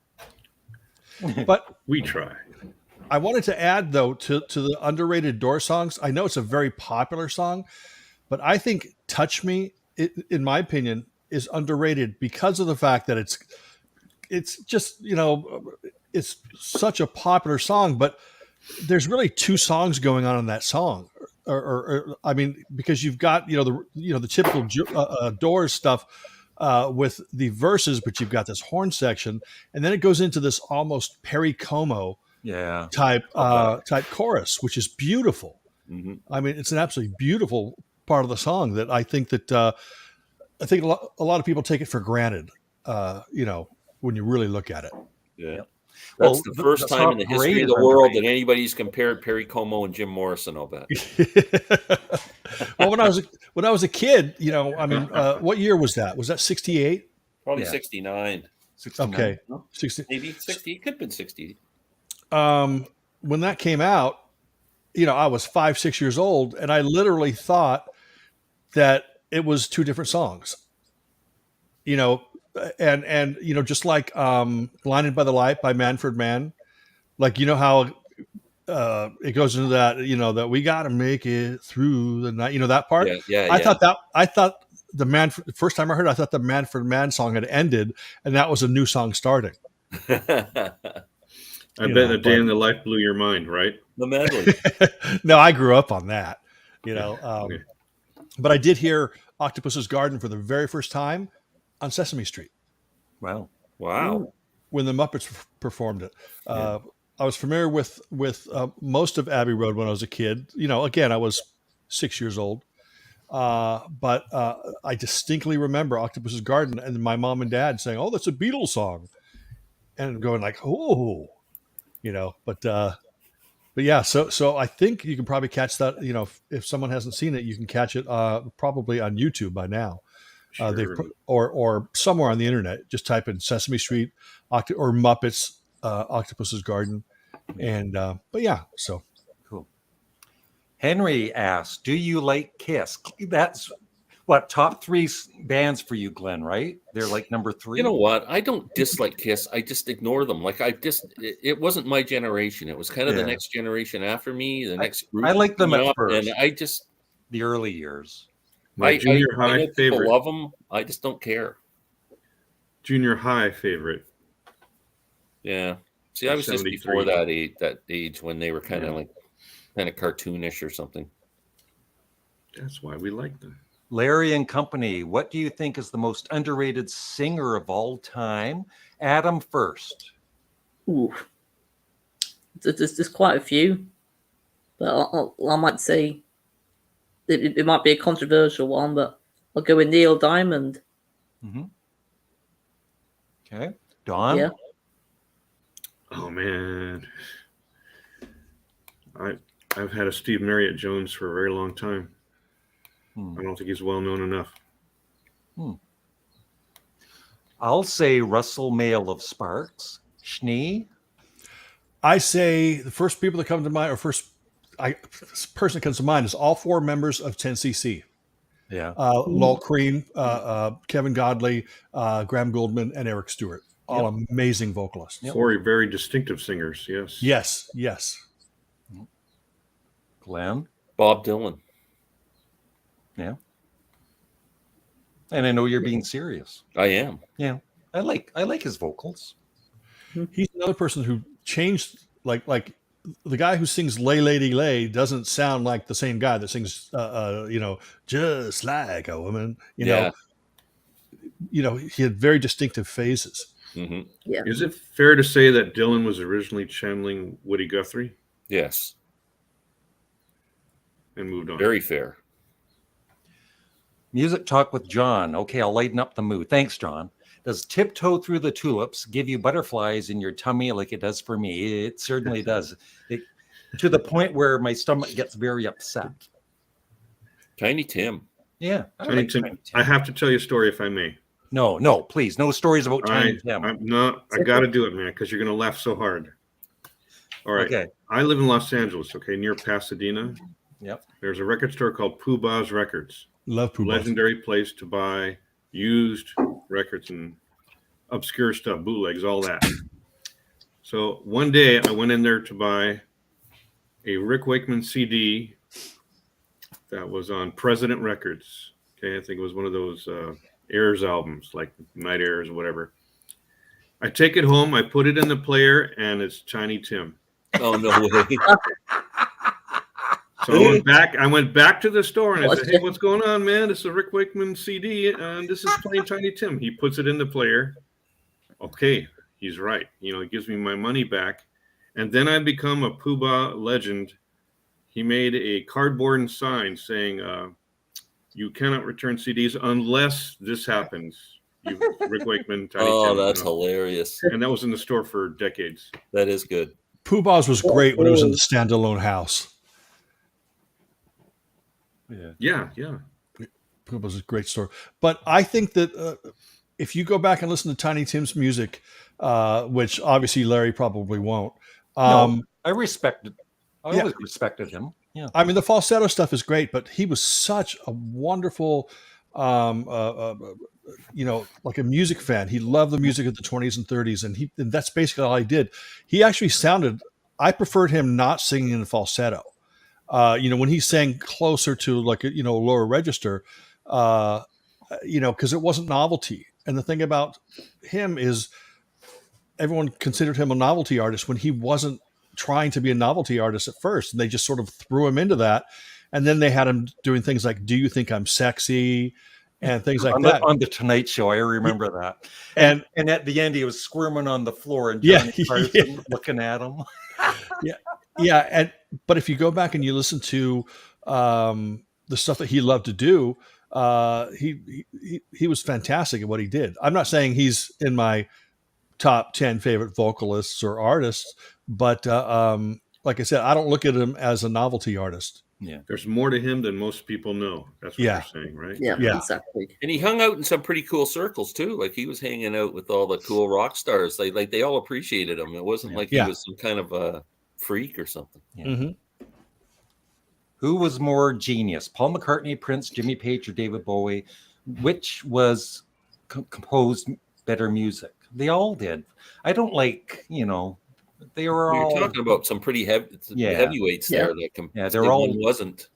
But We try. I wanted to add, though, to the underrated Doors songs. I know it's a very popular song, but I think "Touch Me," in my opinion, is underrated because of the fact that it's just, it's such a popular song, but there's really two songs going on in that song. Or I mean, because you've got the typical Doors stuff with the verses, but you've got this horn section, and then it goes into this almost Perry Como yeah. type chorus, which is beautiful. Mm-hmm. I mean, it's an absolutely beautiful part of the song that I think a lot of people take it for granted. When you really look at it. Yeah. Yep. That's Well, the first the time in the top history grade of the is world underrated. that anybody's compared Perry Como and Jim Morrison, I'll bet. Well, when I was a kid, what year was that? Was that 68? Probably Yeah. 69. 69. Okay, No? 60. Maybe 60. It could have been 60. When that came out, I was 5-6 years old, and I literally thought that it was two different songs. And just like "Blinded by the Light" by Manfred Mann, like how it goes into that that we got to make it through the night. That part. Yeah. I thought the first time I heard it, I thought the Manfred Mann song had ended, and that was a new song starting. The I bet a day in the life blew your mind, right? medley. No, I grew up on that. Okay. But I did hear Octopus's Garden for the very first time on Sesame Street Wow. Wow. when the Muppets performed it. Yeah. I was familiar with most of Abbey Road when I was a kid. Again, I was 6 years old. But I distinctly remember Octopus's Garden and my mom and dad saying, "Oh, that's a Beatles song," and going like, "Oh," But yeah, so I think you can probably catch that. If someone hasn't seen it, you can catch it probably on YouTube by now. Sure. Or somewhere on the internet. Just type in Sesame Street or Muppets Octopus's Garden, and but yeah, so Cool. Henry asked, "Do you like Kiss?" That's what top three bands for you, Glenn? Right? They're like number 3. You know what? I don't dislike Kiss. I just ignore them. Like it wasn't my generation. It was kind of the Yeah. next generation after me, the next group. I like them coming at up, first. and I just The early years. My junior I high know people favorite. love them. I just don't care. Junior high favorite. Yeah. See, I was just 73. before that age when they were kind of cartoonish or something. That's why we like them. Larry and Company, what do you think is the most underrated singer of all time? Adam first. Ooh. There's quite a few, but I might say it might be a controversial one, but I'll go with Neil Diamond. Mm-hmm. Okay. Don? Yeah. Oh man, I've had a Steve Marriott Jones for a very long time. I don't think he's well known enough. I'll say Russell Mail of Sparks. Schnee? I say the first people that come to mind, or first person that comes to mind, is all 4 members of 10cc. Yeah. Lol Cream, Kevin Godley, Graham Gouldman, and Eric Stewart. All amazing vocalists. Yep. 4 very distinctive singers. Yes. Yes. Glenn? Bob Dylan. Yeah. And I know you're being serious. I am. Yeah. I like his vocals. He's another person who changed, like the guy who sings "Lay Lady Lay" doesn't sound like the same guy that sings "Just Like a Woman." He had very distinctive phases. Mm-hmm. Yeah. Is it fair to say that Dylan was originally channeling Woody Guthrie Yes. and moved on? Very fair. Music Talk with John. Okay, I'll lighten up the mood. Thanks, John. Does Tiptoe Through the Tulips give you butterflies in your tummy like it does for me? It certainly does. To the point where my stomach gets very upset. Tiny Tim. Yeah. Tiny Tim. I have to tell you a story, if I may. No, please, no stories about Tiny Tim. I'm not. I got to do it, man, because you're gonna laugh so hard. All right. Okay. I live in Los Angeles. Okay, near Pasadena. Yep. There's a record store called Pooh Bah's Records. Love Pooh Bah's. Legendary place to buy used records and obscure stuff, bootlegs, all that. So one day I went in there to buy a Rick Wakeman CD that was on President Records. Okay, I think it was one of those Airs albums, like Night Airs or whatever. I take it home, I put it in the player, and it's Tiny Tim. Oh, no way. So I went back to the store and I said, "Hey, what's going on, man? This is a Rick Wakeman CD, and this is playing Tiny Tim." He puts it in the player. Okay, he's right. He gives me my money back, and then I become a Pooh Bah legend. He made a cardboard sign saying, "You cannot return CDs unless this happens." Rick Wakeman, Tiny Tim. That's hilarious. And that was in the store for decades. That is good. Pooh Bah's was great when it was in the standalone house. Yeah. Pooh Bah's a great store. But I think that if you go back and listen to Tiny Tim's music, which obviously Larry probably won't. No, I respected. I always respected him. Yeah. I mean, the falsetto stuff is great, but he was such a wonderful, like a music fan. He loved the music of the 20s and 30s, and that's basically all he did. He actually sounded. I preferred him not singing in falsetto. When he sang closer to like a lower register, because it wasn't novelty. And the thing about him is, everyone considered him a novelty artist when he wasn't trying to be a novelty artist at first, and they just sort of threw him into that. And then they had him doing things like "Do You Think I'm Sexy?" and things like that on the Tonight Show. I remember that. And at the end, he was squirming on the floor and Johnny Carson looking at him. But if you go back and you listen to the stuff that he loved to do, he was fantastic at what he did. I'm not saying he's in my top 10 favorite vocalists or artists, but like I said, I don't look at him as a novelty artist. Yeah, there's more to him than most people know. That's what you're saying, right? Yeah, exactly. And he hung out in some pretty cool circles too. Like he was hanging out with all the cool rock stars. They all appreciated him. It wasn't like he was some kind of a freak or something. Yeah. Mm-hmm. Who was more genius, Paul McCartney, Prince, Jimmy Page, or David Bowie? Which was composed better music? They all did. I don't like, they were all. You're talking about some pretty heavyweights there. They're all wasn't.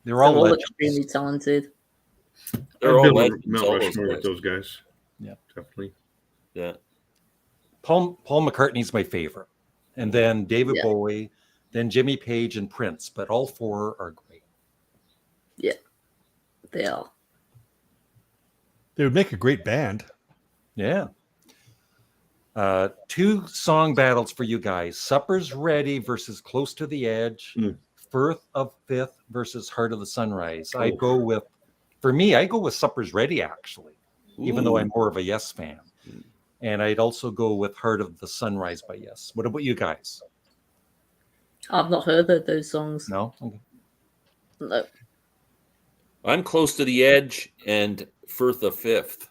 They're all extremely talented. They're all Mount Rushmore with those guys. Yeah, definitely. Yeah. Paul McCartney's my favorite, and then David Bowie, then Jimmy Page and Prince. But all four are great. Yeah, they are. They would make a great band. Yeah. 2 song battles for you guys: Supper's Ready versus Close to the Edge, Firth of Fifth versus Heart of the Sunrise. I go with Supper's Ready, actually, even though I'm more of a Yes fan. And I'd also go with Heart of the Sunrise by Yes. What about you guys? I've not heard of those songs. No? Okay. No. I'm Close to the Edge and Firth of Fifth.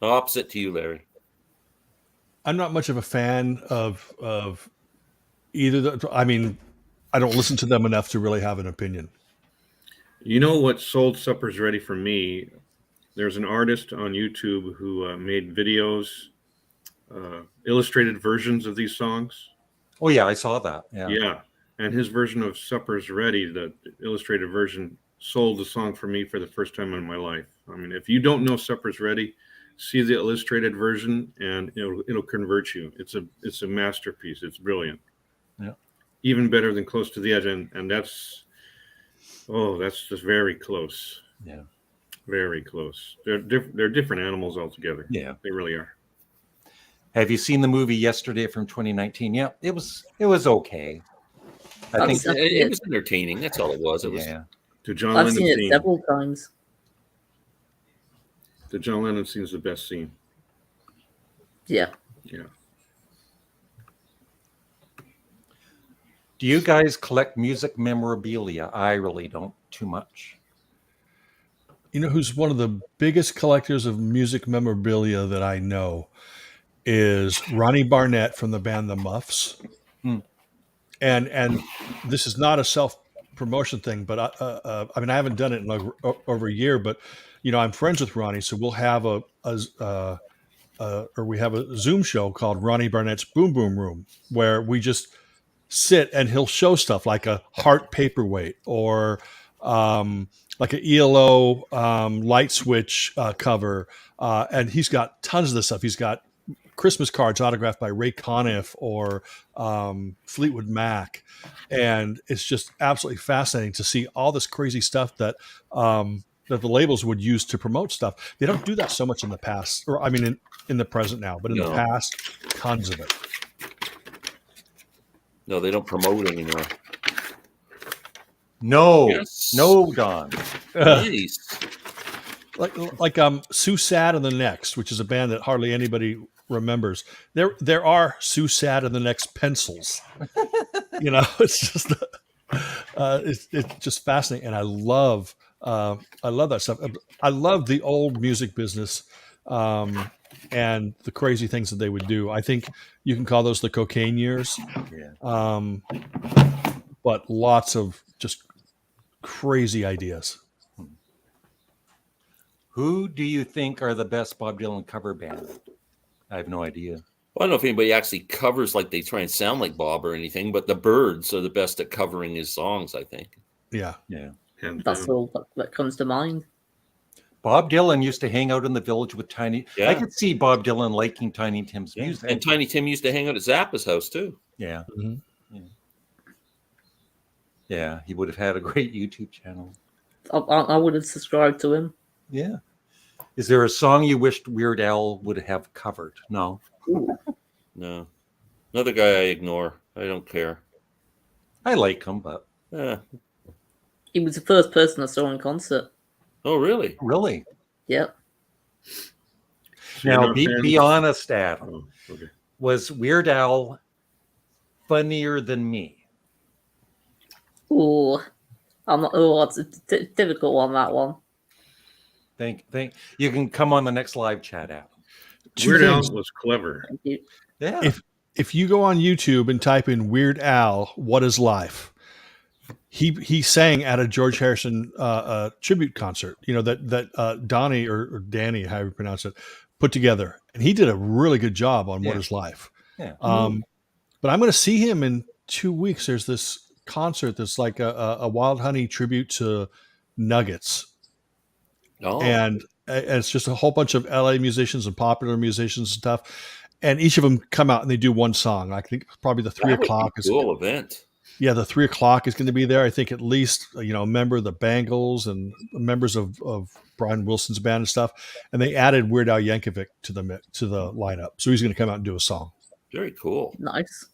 Opposite to you, Larry. I'm not much of a fan of either. I mean, I don't listen to them enough to really have an opinion. You know what sold Supper's Ready for me? There's an artist on YouTube who made videos, illustrated versions of these songs. Oh, yeah, I saw that. Yeah. And his version of Supper's Ready, the illustrated version, sold the song for me for the first time in my life. I mean, if you don't know Supper's Ready, see the illustrated version and it'll convert you. It's a masterpiece. It's brilliant. Yeah. Even better than Close to the Edge. And that's just very close. Yeah. Very close. They're different animals altogether. Yeah. They really are. Have you seen the movie Yesterday from 2019? Yeah, it was okay. I think it was entertaining. That's all it was. It was. To John I've Lennon seen it scene. several times. The John Lennon scene is the best scene. Yeah. Yeah. Do you guys collect music memorabilia? I really don't too much. You know who's one of the biggest collectors of music memorabilia that I know is Ronnie Barnett from the band The Muffs. Hmm. And this is not a self promotion thing, but I mean I haven't done it in over a year, but you know I'm friends with Ronnie, so we'll have or we have a Zoom show called Ronnie Barnett's Boom Boom Room, where we just sit and he'll show stuff like a heart paperweight or like an ELO light switch cover, and he's got tons of this stuff. He's got Christmas cards autographed by Ray Conniff or Fleetwood Mac, and it's just absolutely fascinating to see all this crazy stuff that that the labels would use to promote stuff. They don't do that so much in the past, or I mean, in the present now, but in the No. past, tons of it. No, they don't promote anymore. No, Yes. no, Don. Nice. like Sue Sad and the Next, which is a band that hardly anybody remembers. There are Sue Sad and the Next pencils. You know, it's just it's just fascinating, and I love that stuff. I love the old music business and the crazy things that they would do. I think you can call those the cocaine years. Yeah. But lots of just crazy ideas. Who do you think are the best Bob Dylan cover band? I have no idea. Well, I don't know if anybody actually covers like they try and sound like Bob or anything, but the Byrds are the best at covering his songs, I think. Yeah. Yeah. And That's all that comes to mind. Bob Dylan used to hang out in the village with Tiny. Yeah. I could see Bob Dylan liking Tiny Tim's music. And Tiny Tim used to hang out at Zappa's house too. Yeah. Mhm. Yeah. He would have had a great YouTube channel. I would have subscribed to him. Yeah. Is there a song you wished Weird Al would have covered? No. No. Another guy I ignore. I don't care. I like him, but Eh. He was the first person I saw in concert. Oh, really? really. Yep. So you're Now, not be fans? honest, Adam. Oh, okay. Was Weird Al funnier than me? Ooh, I'm not. Oh, it's a difficult one. That one. Think you can come on the next live chat, Adam. Two Weird Al things. was clever. Thank you. Yeah. If you go on YouTube and type in Weird Al, what is life? He sang at a George Harrison tribute concert. You know that Donnie or Danny, however you pronounce it, put together, and he did a really good job on What Yeah. Is Life. Yeah. But I'm going to see him in 2 weeks. There's this concert that's like a Wild Honey tribute to Nuggets. Oh, And it's just a whole bunch of LA musicians and popular musicians and stuff. And each of them come out and they do one song. I think probably the 3 that would be o'clock a is cool event. yeah, the 3 o'clock is going to be there. I think at least a member of the Bangles and members of Brian Wilson's band and stuff. And they added Weird Al Yankovic to the lineup, so he's going to come out and do a song. Very cool. Nice.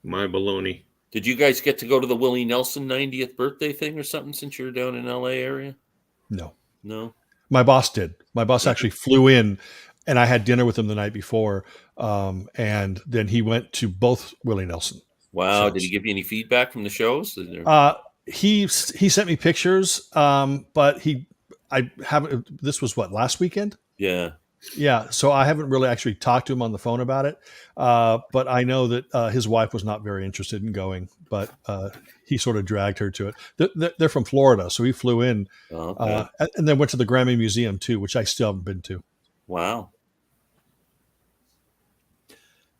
My baloney. Did you guys get to go to the Willie Nelson 90th birthday thing or something since you're down in LA area? No, No. my boss did. My boss actually flew in, and I had dinner with him the night before, and then he went to both Willie Nelson. Wow. shows. Did he give you any feedback from the shows? Is there- He sent me pictures, but I haven't. This was what, last weekend? Yeah. Yeah, so I haven't really actually talked to him on the phone about it, but I know that his wife was not very interested in going, but he sort of dragged her to it. They're from Florida, so he flew in, Oh, okay. and then went to the Grammy Museum too, which I still haven't been to. Wow.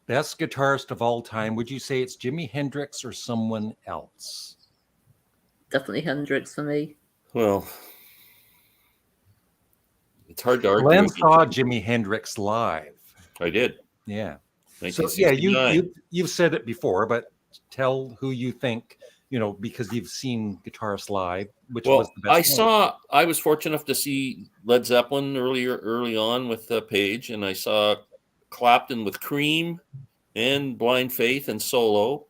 Best guitarist of all time. Would you say it's Jimi Hendrix or someone else? Definitely Hendrix for me. Well, it's hard to argue. Glenn with you. saw Jimi Hendrix live. I did. Yeah. So 1969. you've said it before, but tell who you think, because you've seen guitarists live, which was the best. I was fortunate enough to see Led Zeppelin early on with Page, and I saw Clapton with Cream and Blind Faith and solo.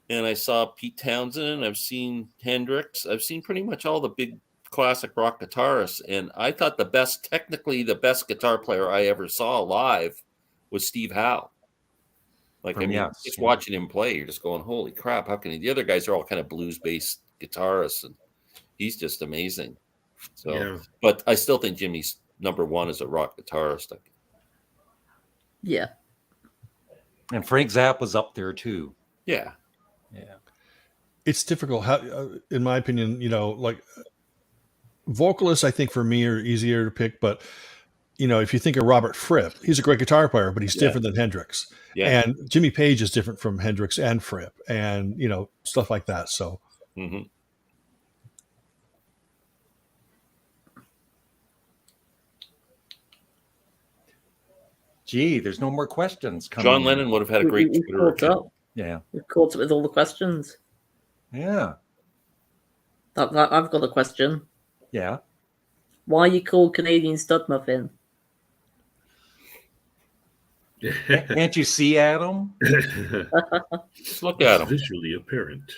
And I saw Pete Townsend. I've seen Hendrix. I've seen pretty much all the big classic rock guitarists. And I thought technically the best guitar player I ever saw live was Steve Howe. Just watching him play, you're just going, holy crap, how can he? The other guys are all kind of blues-based guitarists, and he's just amazing. So, Yeah. but I still think Jimmy's number one as a rock guitarist. Yeah. And Frank Zappa's up there too. Yeah. Yeah. It's difficult. How, in my opinion, like vocalists, I think for me are easier to pick. But if you think of Robert Fripp, he's a great guitar player, but he's Yeah. different than Hendrix. Yeah. And Jimmy Page is different from Hendrix and Fripp, and stuff like that. So. Mm-hmm. Gee, there's no more questions coming. John Lennon would have had a great We've Twitter caught account. up. Yeah. We've caught up with all the questions. Yeah. I've got a question. Yeah. Why are you called Canadian Studmuffin? Can't you see Adam? Just look at him. Visually apparent.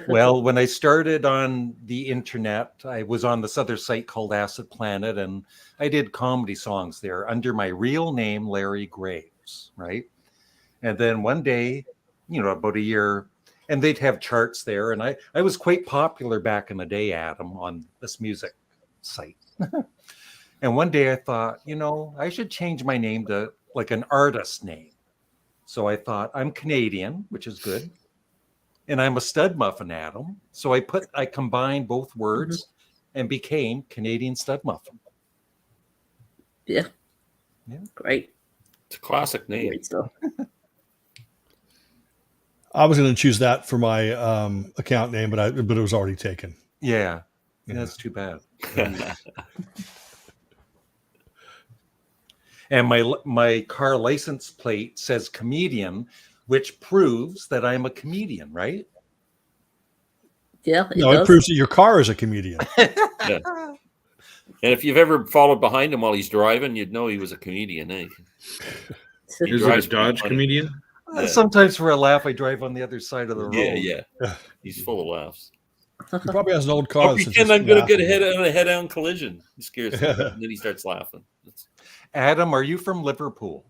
Well, when I started on the internet, I was on this other site called Acid Planet, and I did comedy songs there under my real name, Larry Graves, right? And then one day, about a year, and they'd have charts there, and I was quite popular back in the day, Adam, on this music site. And one day I thought, I should change my name to like an artist name. So I thought, I'm Canadian, which is good. And I'm a stud muffin, Adam. So I combined both words and became Canadian Stud Muffin. Yeah. Yeah. Great. It's a classic name. Great stuff. I was going to choose that for my account name, but it was already taken. Yeah. Yeah. That's too bad. And my car license plate says comedian, which proves that I'm a comedian, right? Yeah. No, it proves that your car is a comedian. Yeah. And if you've ever followed behind him while he's driving, you'd know he was a comedian, eh? Is it a Dodge comedian? Yeah. Sometimes for a laugh, I drive on the other side of the road. Yeah. He's full of laughs. He probably has an old car. I'll that's pretend just I'm going to get laughing. a head-on collision. He scares him, and then he starts laughing. Adam, are you from Liverpool?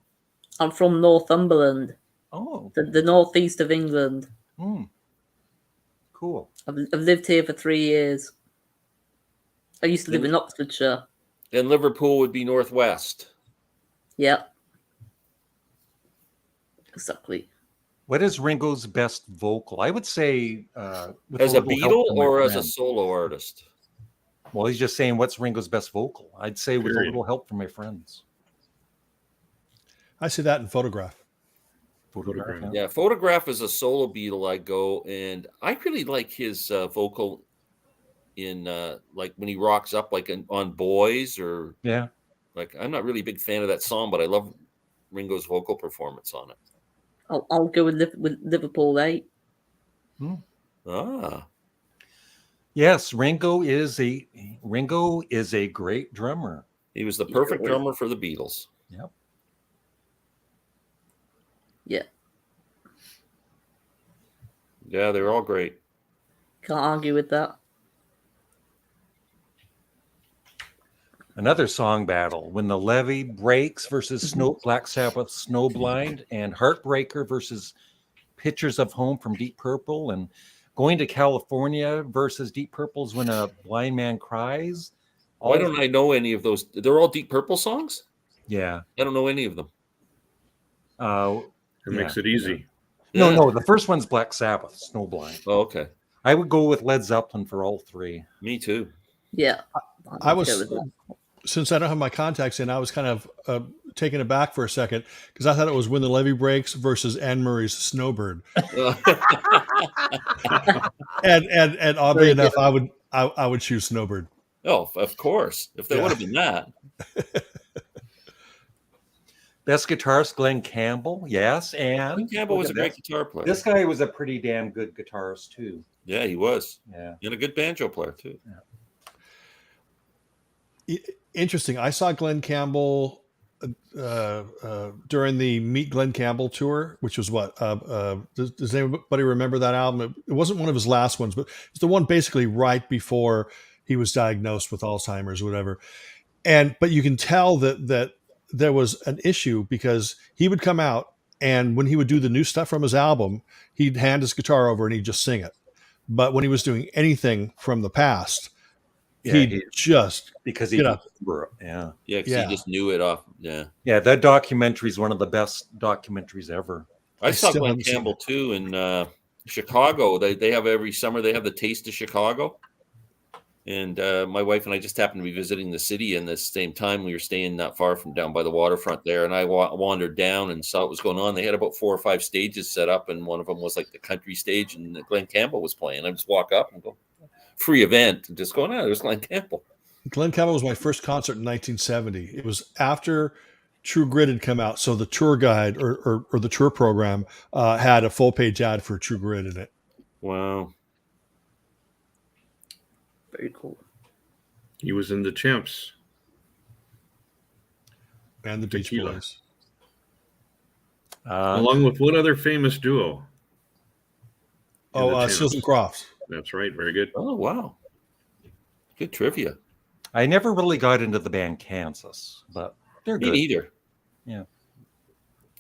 I'm from Northumberland, Oh, the northeast of England. Cool. I've lived here for 3 years. I used to live in Oxfordshire. And Liverpool would be northwest. Yeah. Exactly. What is Ringo's best vocal? I would say with As a little help Beatle from my or as a friend. solo artist? Well, he's just saying what's Ringo's best vocal. I'd say with a Period. little help from my friends. I see that in Photograph. Photograph. Yeah, Photograph is a solo Beatle. I go, and I really like his vocal in like when he rocks up, like on Boys, or Yeah. like I'm not really a big fan of that song, but I love Ringo's vocal performance on it. I'll go with Liverpool 8. Ah, Yes, Ringo is a great drummer. he was the perfect drummer for the Beatles. Yep. Yeah. Yeah, they're all great. Can't argue with that. Another song battle: When the Levee Breaks versus Black Sabbath Snowblind, and Heartbreaker versus Pictures of Home from Deep Purple, and Going to California versus Deep Purple's When a Blind Man Cries. Why don't I know any of those? They're all Deep Purple songs? Yeah. I don't know any of them. It makes it easy. Yeah. No, the first one's Black Sabbath, Snowblind. Oh, okay. I would go with Led Zeppelin for all three. Me too. Yeah. I I'd was, go with that. since I don't have my contacts in, I was kind of taken aback for a second because I thought it was When the Levee Breaks versus Anne Murray's Snowbird. And oddly enough, I would choose Snowbird. Oh, of course. If there Yeah. would have been that. Best guitarist, Glenn Campbell. Yes, and Glenn Campbell was a great guitar player. This guy was a pretty damn good guitarist too. Yeah, he was. Yeah. And a good banjo player too. Interesting. I saw Glenn Campbell during the Meet Glenn Campbell tour, which was what? Does anybody remember that album? It wasn't one of his last ones, but it's the one basically right before he was diagnosed with Alzheimer's or whatever. But you can tell that there was an issue because he would come out, and when he would do the new stuff from his album, he'd hand his guitar over and he'd just sing it. But when he was doing anything from the past, he just because he you can know, remember it. Yeah. Yeah, because Yeah. he just knew it off. Yeah. Yeah, that documentary is one of the best documentaries ever. I saw still Glenn haven't seen Campbell too in Chicago. They have every summer, they have the Taste of Chicago. And my wife and I just happened to be visiting the city, and the same time we were staying not far from down by the waterfront there. And I wandered down and saw what was going on. They had about 4 or 5 stages set up, and one of them was like the country stage, and Glenn Campbell was playing. I just walk up and go, free event, and just going, oh, there's Glenn Campbell. Glenn Campbell was my first concert in 1970. It was after True Grit had come out, so the tour guide or the tour program had a full page ad for True Grit in it. Wow. Very cool. He was in the Chimps. And the Beach Tequila. Boys. Along with what other famous duo? In the Chimps. Seals and Crofts. That's right. Very good. Oh, wow. Good trivia. I never really got into the band Kansas, but they're Me good. neither. Yeah.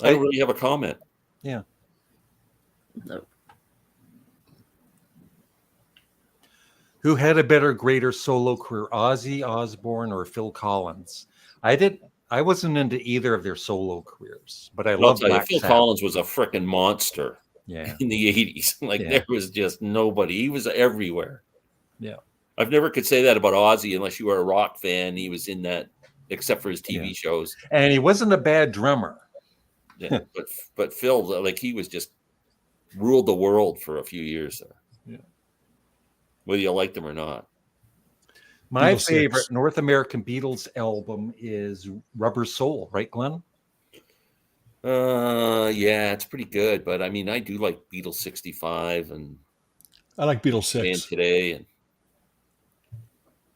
I don't really have a comment. Yeah. No. Who had a better, greater solo career, Ozzy Osbourne or Phil Collins? I wasn't into either of their solo careers, but I I'll love tell you, Black Phil Sabbath. Collins was a freaking monster Yeah. in the 80s. Like, Yeah. there was just nobody. He was everywhere. Yeah. I've never could say that about Ozzy unless you were a rock fan. He was in that, except for his TV Yeah. shows. And he wasn't a bad drummer. Yeah, but Phil, like, he was just ruled the world for a few years there. Yeah. Whether you liked him or not. My Beatles favorite 6. North American Beatles album is Rubber Soul, right, Glenn? Yeah, it's pretty good. But I mean, I do like Beatles 65 and I like Beatles Band 6. Today. And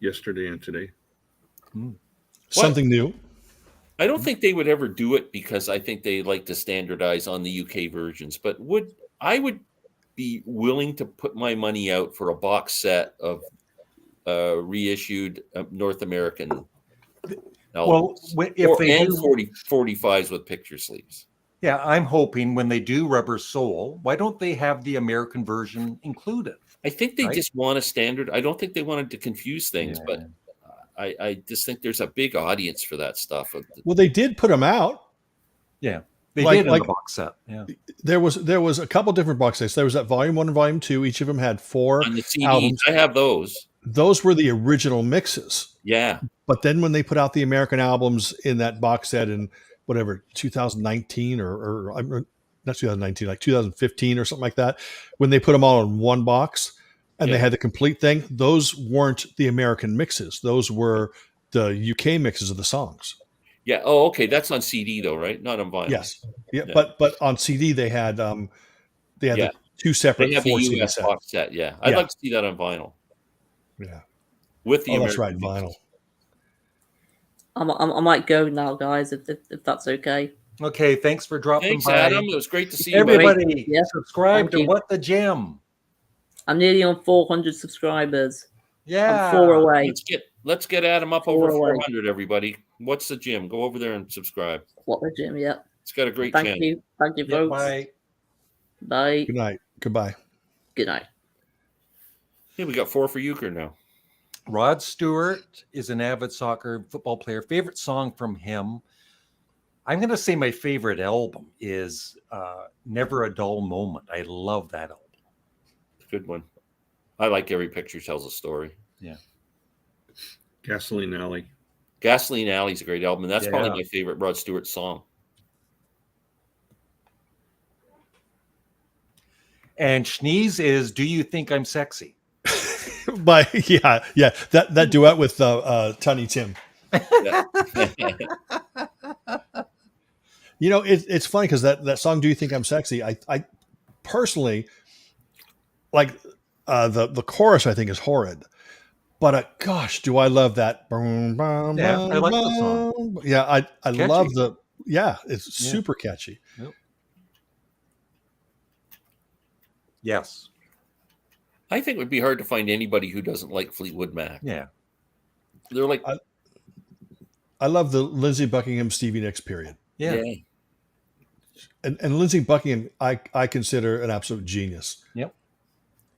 Yesterday and today. Something new. I don't think they would ever do it because I think they like to standardize on the UK versions. But I would be willing to put my money out for a box set of reissued North American albums. Well, if they do, 45s with picture sleeves. yeah, I'm hoping when they do Rubber Soul, why don't they have the American version included? I think they Right? just want a standard. I don't think they wanted to confuse things, Yeah. but I just think there's a big audience for that stuff. Well, they did put them out. Yeah, they Like- did in like- the box set. Yeah, There was a couple different box sets. There was that Volume 1 and Volume 2. Each of them had 4 On the CDs, albums. I have those. Those were the original mixes. Yeah. But then when they put out the American albums in that box set in whatever 2019 or not 2019, like 2015 or something like that, when they put them all in one box and Yeah. they had the complete thing, those weren't the American mixes. Those were the UK mixes of the songs. Yeah. Oh, okay. That's on CD though, right? Not on vinyl. Yes, yeah, Yeah. but on CD they had Yeah. the 2 separate They have the 4 CD US sets. box set. Yeah. I'd Yeah. like to see that on vinyl Yeah, with the oh, that's right, American vinyl. mixes. I might go now, guys, if that's okay. okay. Thanks for dropping Thanks, by. Adam. It was great to see you. buddy. Everybody, Yeah. subscribe Thank to you. What the Gem. I'm nearly on 400 subscribers. Yeah, I'm 4 away. Let's get Adam up Four over away. 400. Everybody, what's the gym? Go over there and subscribe. What the gym? Yeah. It's got a great Thank channel. you. Thank you, Yeah, folks. bye. Bye. Good night. Goodbye. Good night. Yeah, we got 4 for Euchre now. Rod Stewart is an avid soccer football player. Favorite song from him? I'm going to say my favorite album is Never a Dull Moment. I love that album. Good one. I like Every Picture Tells a Story. Gasoline Alley. Gasoline Alley is a great album, and that's probably Yeah. my favorite Rod Stewart song. And Schneeze is Do You Think I'm Sexy? But yeah, that duet with Tiny Tim. Yeah. You know, it's funny because that song "Do You Think I'm Sexy"? I personally like the chorus. I think is horrid, but gosh, do I love that? Yeah, I like the song. Yeah, I Catchy. love the it's Yeah. super catchy. Yes. I think it would be hard to find anybody who doesn't like Fleetwood Mac. Yeah. They're like, I love the Lindsey Buckingham Stevie Nicks period, Yeah. and Lindsey Buckingham I consider an absolute genius. Yep.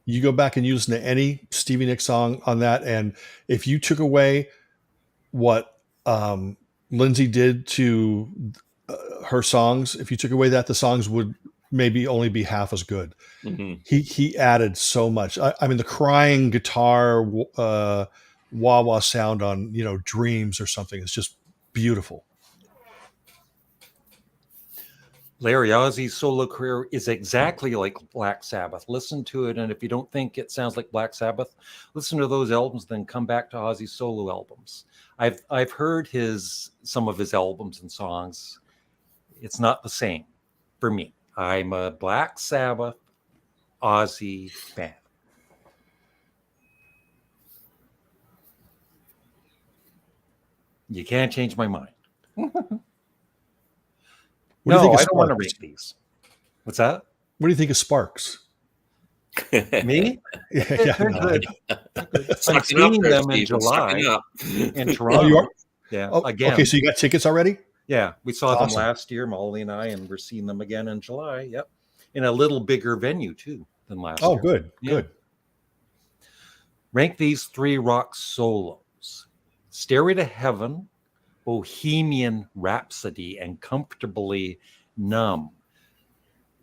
You go back and you listen to any Stevie Nicks song on that, and if you took away what Lindsay did to her songs, if you took away that, the songs would maybe only be half as good. Mhm. He added so much. I mean, the crying guitar wah wah sound on Dreams or something is just beautiful. Larry Ozzy's solo career is exactly like Black Sabbath. Listen to it, and if you don't think it sounds like Black Sabbath, listen to those albums, then come back to Ozzy's solo albums. I've heard some of his albums and songs. It's not the same for me. I'm a Black Sabbath Ozzy fan. You can't change my mind. What do you think of I don't want to Sparks? rate these. What's that? What do you think of Sparks? Me? Yeah, They're no, good. I'm Sucking up seeing there, them in Steve. Sucking July up. in Oh, Toronto. you are? Yeah, Oh, again. okay, so you got tickets already? Yeah, we saw That's them awesome. last year, Molly and I, and we're seeing them again in July. Yep, in a little bigger venue too than last Oh, year. good, Yeah. good. Rank these 3 rock solos: Stairway to Heaven, Bohemian Rhapsody, and Comfortably Numb.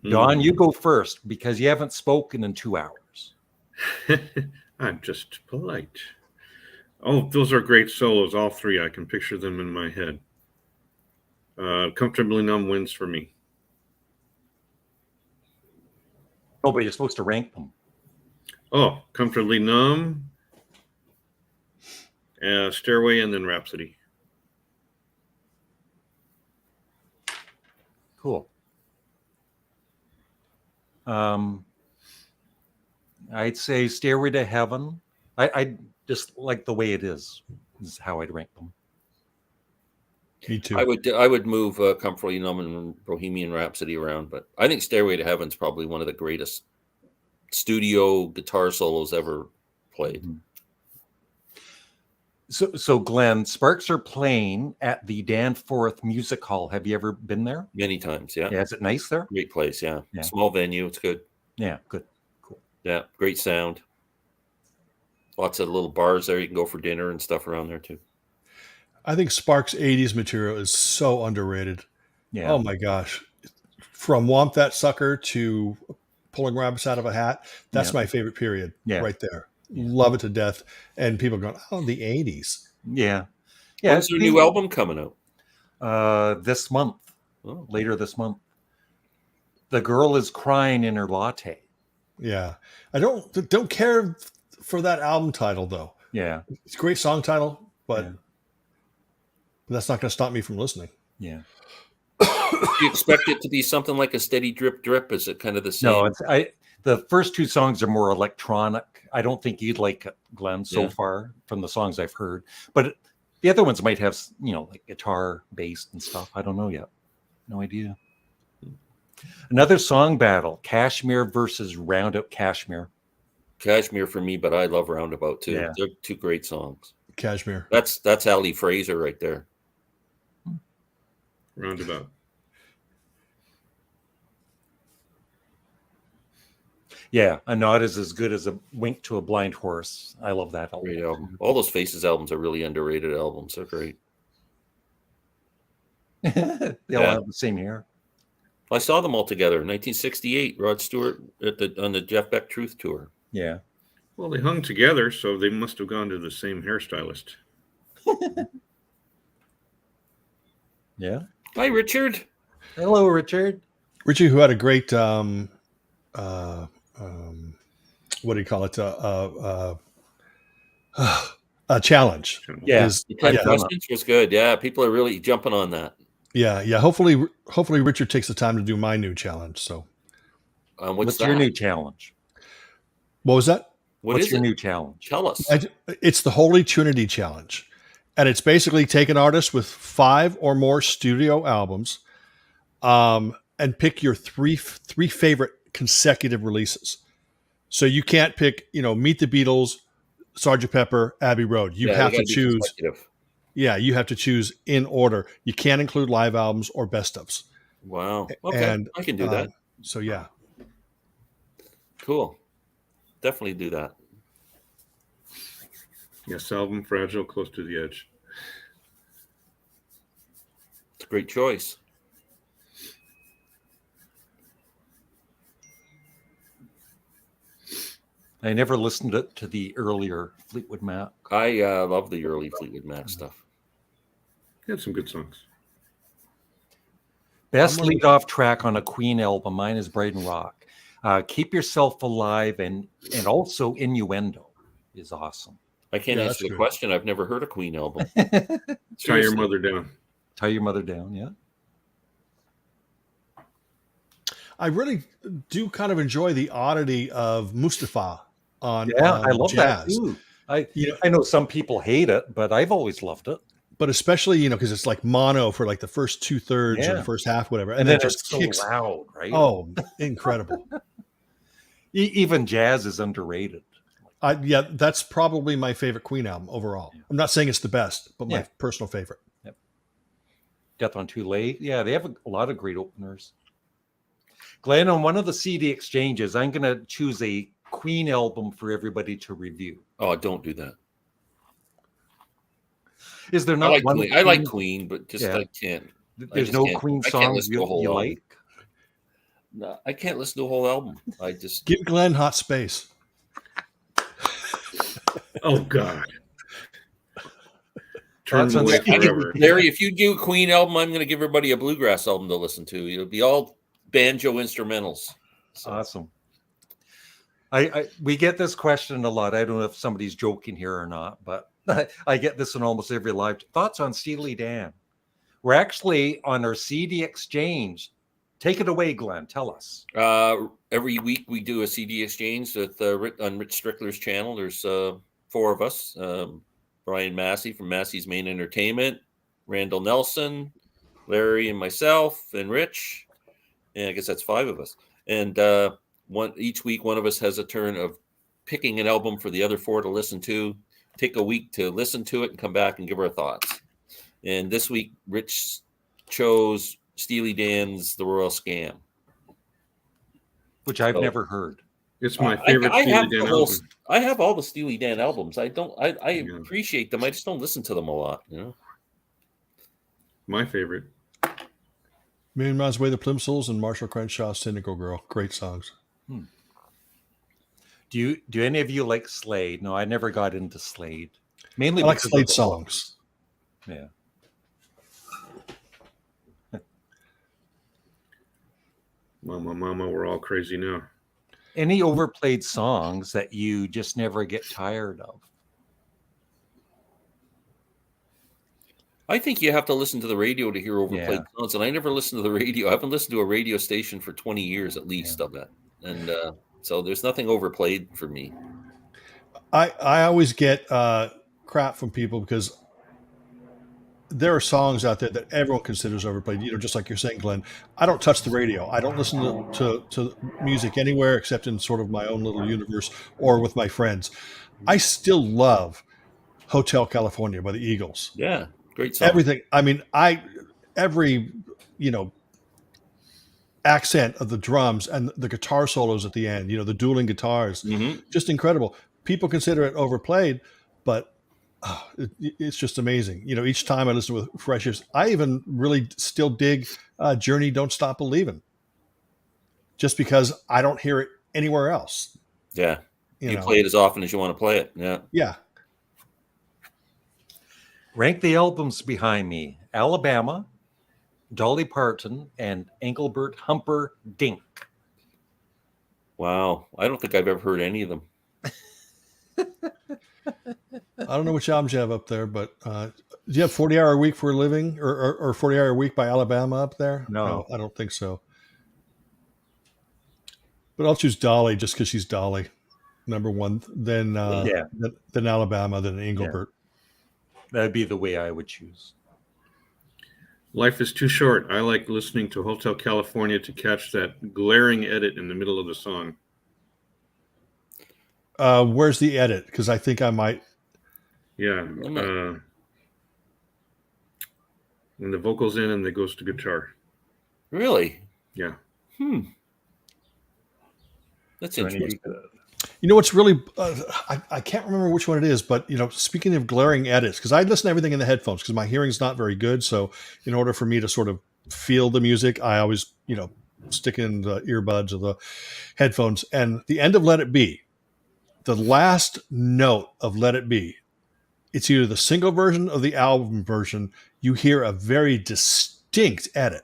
Don, you go first because you haven't spoken in 2 hours. I'm just polite. Oh, those are great solos, all 3. I can picture them in my head. Comfortably Numb wins for me. Oh, but you're supposed to rank them. Oh, Comfortably Numb, Stairway, and then Rhapsody. Cool. I'd say Stairway to Heaven. I just like the way it is how I'd rank them. Me too. I would move Comfortably Numb and Bohemian Rhapsody around, but I think Stairway to Heaven's probably one of the greatest studio guitar solos ever played. So Glenn, Sparks are playing at the Danforth Music Hall. Have you ever been there? Many times, yeah. Yeah, is it nice there? Great place, yeah. Yeah. Small venue, it's good. Yeah, good. Cool. Yeah, great sound. Lots of little bars there. You can go for dinner and stuff around there too. I think Sparks' 80s material is so underrated. Yeah. Oh my gosh. From Womp That Sucker to Pulling Rabbits Out of a Hat, that's my favorite period right there. Love it to death. And people going, oh, the 80s. Yeah. When's their new album coming out? This month. Oh. Later this month. The Girl Is Crying in Her Latte. Yeah. I don't care for that album title though. Yeah. It's a great song title, but that's not going to stop me from listening. Yeah. Do you expect it to be something like a steady drip drip? Is it kind of the same? No, the first 2 songs are more electronic. I don't think you'd like it, Glenn, so far from the songs I've heard. But the other ones might have, like guitar based and stuff. I don't know yet. No idea. Another song battle: Kashmir versus Roundup Kashmir. Kashmir for me, but I love Roundabout too. Yeah. They're 2 great songs. Kashmir. That's Ali Fraser right there. Roundabout. Yeah, A Nod is as good as a Wink to a Blind Horse. I love that album. Great album. All those Faces albums are really underrated albums. They're great. They all have the same hair. I saw them all together in 1968. Rod Stewart on the Jeff Beck Truth Tour. Yeah. Well, they hung together, so they must have gone to the same hairstylist. Yeah. Hi, Richard. Hello, Richard. Richie, who had a great what do you call it? A challenge. Yeah. The 10 questions was good. Yeah, people are really jumping on that. Yeah. Hopefully Richard takes the time to do my new challenge. So, what's your new challenge? What was that? What's your new challenge? Tell us. It's the Holy Trinity Challenge, and it's basically take an artist with 5 or more studio albums, and pick your three favorite consecutive releases. So you can't pick, Meet the Beatles, Sgt. Pepper, Abbey Road. You have to choose. Yeah, you have to choose in order. You can't include live albums or best ofs. Wow. Okay, and I can do that. So yeah. Cool. definitely do that. Yes, album Fragile, Close to the Edge. It's a great choice. I never listened to the earlier Fleetwood Mac. I love the early Fleetwood Mac stuff. He had some good songs. Best lead-off track on a Queen album. Mine is Braden Rock. Keep Yourself Alive and also Innuendo is awesome. I can't answer the question. I've never heard a Queen album. Tie Your Mother Down. Tie Your Mother Down, yeah. I really do kind of enjoy the oddity of Mustafa on I love jazz. that too. I know some people hate it, but I've always loved it. But especially, because it's like mono for like the first 2/3 or the first half, whatever. And then it just kicks so loud, right? Oh, incredible. Even jazz is underrated. Yeah, that's probably my favorite Queen album overall. I'm not saying it's the best, but my personal favorite. Yep. Death on Too Late. Yeah, they have a lot of great openers. Glenn, on one of the CD exchanges, I'm going to choose a Queen album for everybody to review. Oh, don't do that. Is there not one? I like Queen, but I can't. There's no Queen songs you like? No, I can't listen to a whole album. I just give Glenn hot space. Oh God. Turn away forever. Larry, if you do a Queen album, I'm going to give everybody a bluegrass album to listen to. It'll be all banjo instrumentals. So. Awesome. We get this question a lot. I don't know if somebody's joking here or not, but I get this in almost every live. Thoughts on Steely Dan? We're actually on our CD exchange. Take it away, Glenn. Tell us. Every week we do a CD exchange on Rich Strickler's channel. There's 4 of us. Brian Massey from Massey's Main Entertainment, Randall Nelson, Larry and myself, and Rich. And I guess that's 5 of us. And each week, one of us has a turn of picking an album for the other 4 to listen to. Take a week to listen to it and come back and give our thoughts. And this week, Rich chose Steely Dan's The Royal Scam, which I've never heard. It's my favorite Steely Dan album. I have all the Steely Dan albums. I appreciate them. I just don't listen to them a lot. My favorite. Million Miles Away, the Plimsolls, and Marshall Crenshaw's Cynical Girl. Great songs. Do any of you like Slade? No, I never got into Slade. Mainly I like Slade songs. Yeah. Mama, we're all crazy now. Any overplayed songs that you just never get tired of? I think you have to listen to the radio to hear overplayed songs, and I never listen to the radio. I haven't listened to a radio station for 20 years at least of that, and so there's nothing overplayed for me. I always get crap from people because there are songs out there that everyone considers overplayed. Just like you're saying, Glenn. I don't touch the radio. I don't listen to music anywhere except in sort of my own little universe or with my friends. I still love Hotel California by the Eagles. Yeah. Great song. Everything. I mean, every accent of the drums and the guitar solos at the end, the dueling guitars, just incredible. People consider it overplayed, but it's just amazing. Each time I listen with fresh ears. I even really still dig Journey, Don't Stop Believing, just because I don't hear it anywhere else. Yeah. You play it as often as you want to play it. Yeah. Yeah. Rank the albums behind me: Alabama, Dolly Parton, and Engelbert Humperdinck. Wow. I don't think I've ever heard any of them. I don't know which albums you have up there, but do you have 40 Hour a Week for a Living or 40 Hour a Week by Alabama up there? No, I don't think so. But I'll choose Dolly just because she's Dolly, number one. Then Alabama, then Engelbert. Yeah. That'd be the way I would choose. Life is too short. I like listening to Hotel California to catch that glaring edit in the middle of the song. Where's the edit? Because I think I might. Yeah. When the vocal's in and it goes to guitar. Really? Yeah. That's interesting. You know what's really I can't remember which one it is, but speaking of glaring edits, because I listen to everything in the headphones because my hearing's not very good. So in order for me to sort of feel the music, I always stick in the earbuds or the headphones. And the end of Let It Be, the last note of Let It Be, it's either the single version or the album version. You hear a very distinct edit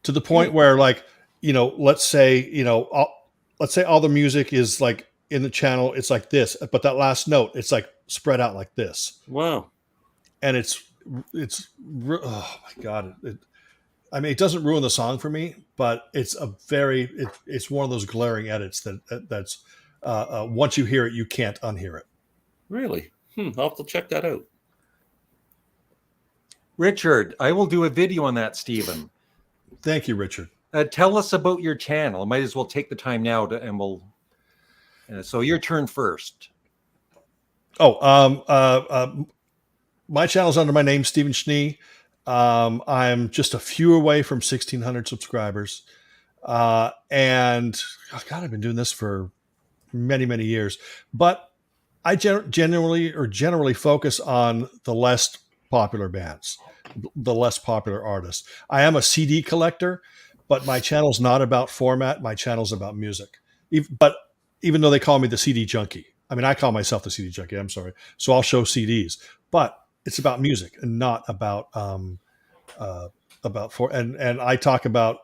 to the point where, like, let's say all the music is like in the channel, it's like this, but that last note, it's like spread out like this, Wow. and oh my god, I mean, it doesn't ruin the song for me, but it's it's one of those glaring edits that's once you hear it, you can't unhear it. Really? I'll have to check that out. Richard, I will do a video on that, Stephen. Thank you, Richard. Tell us about your channel. Might as well take the time now and we'll. So your turn first. My channel's under my name, Stephen Schnee. I'm just a few away from 1,600 subscribers, and God, I've been doing this for many, many years. But I generally focus on the less popular bands, the less popular artists. I am a CD collector, but my channel's not about format. My channel's about music. But even though they call me the CD junkie, I mean, I call myself the CD junkie. I'm sorry. So I'll show CDs, but it's about music and not about and I talk about,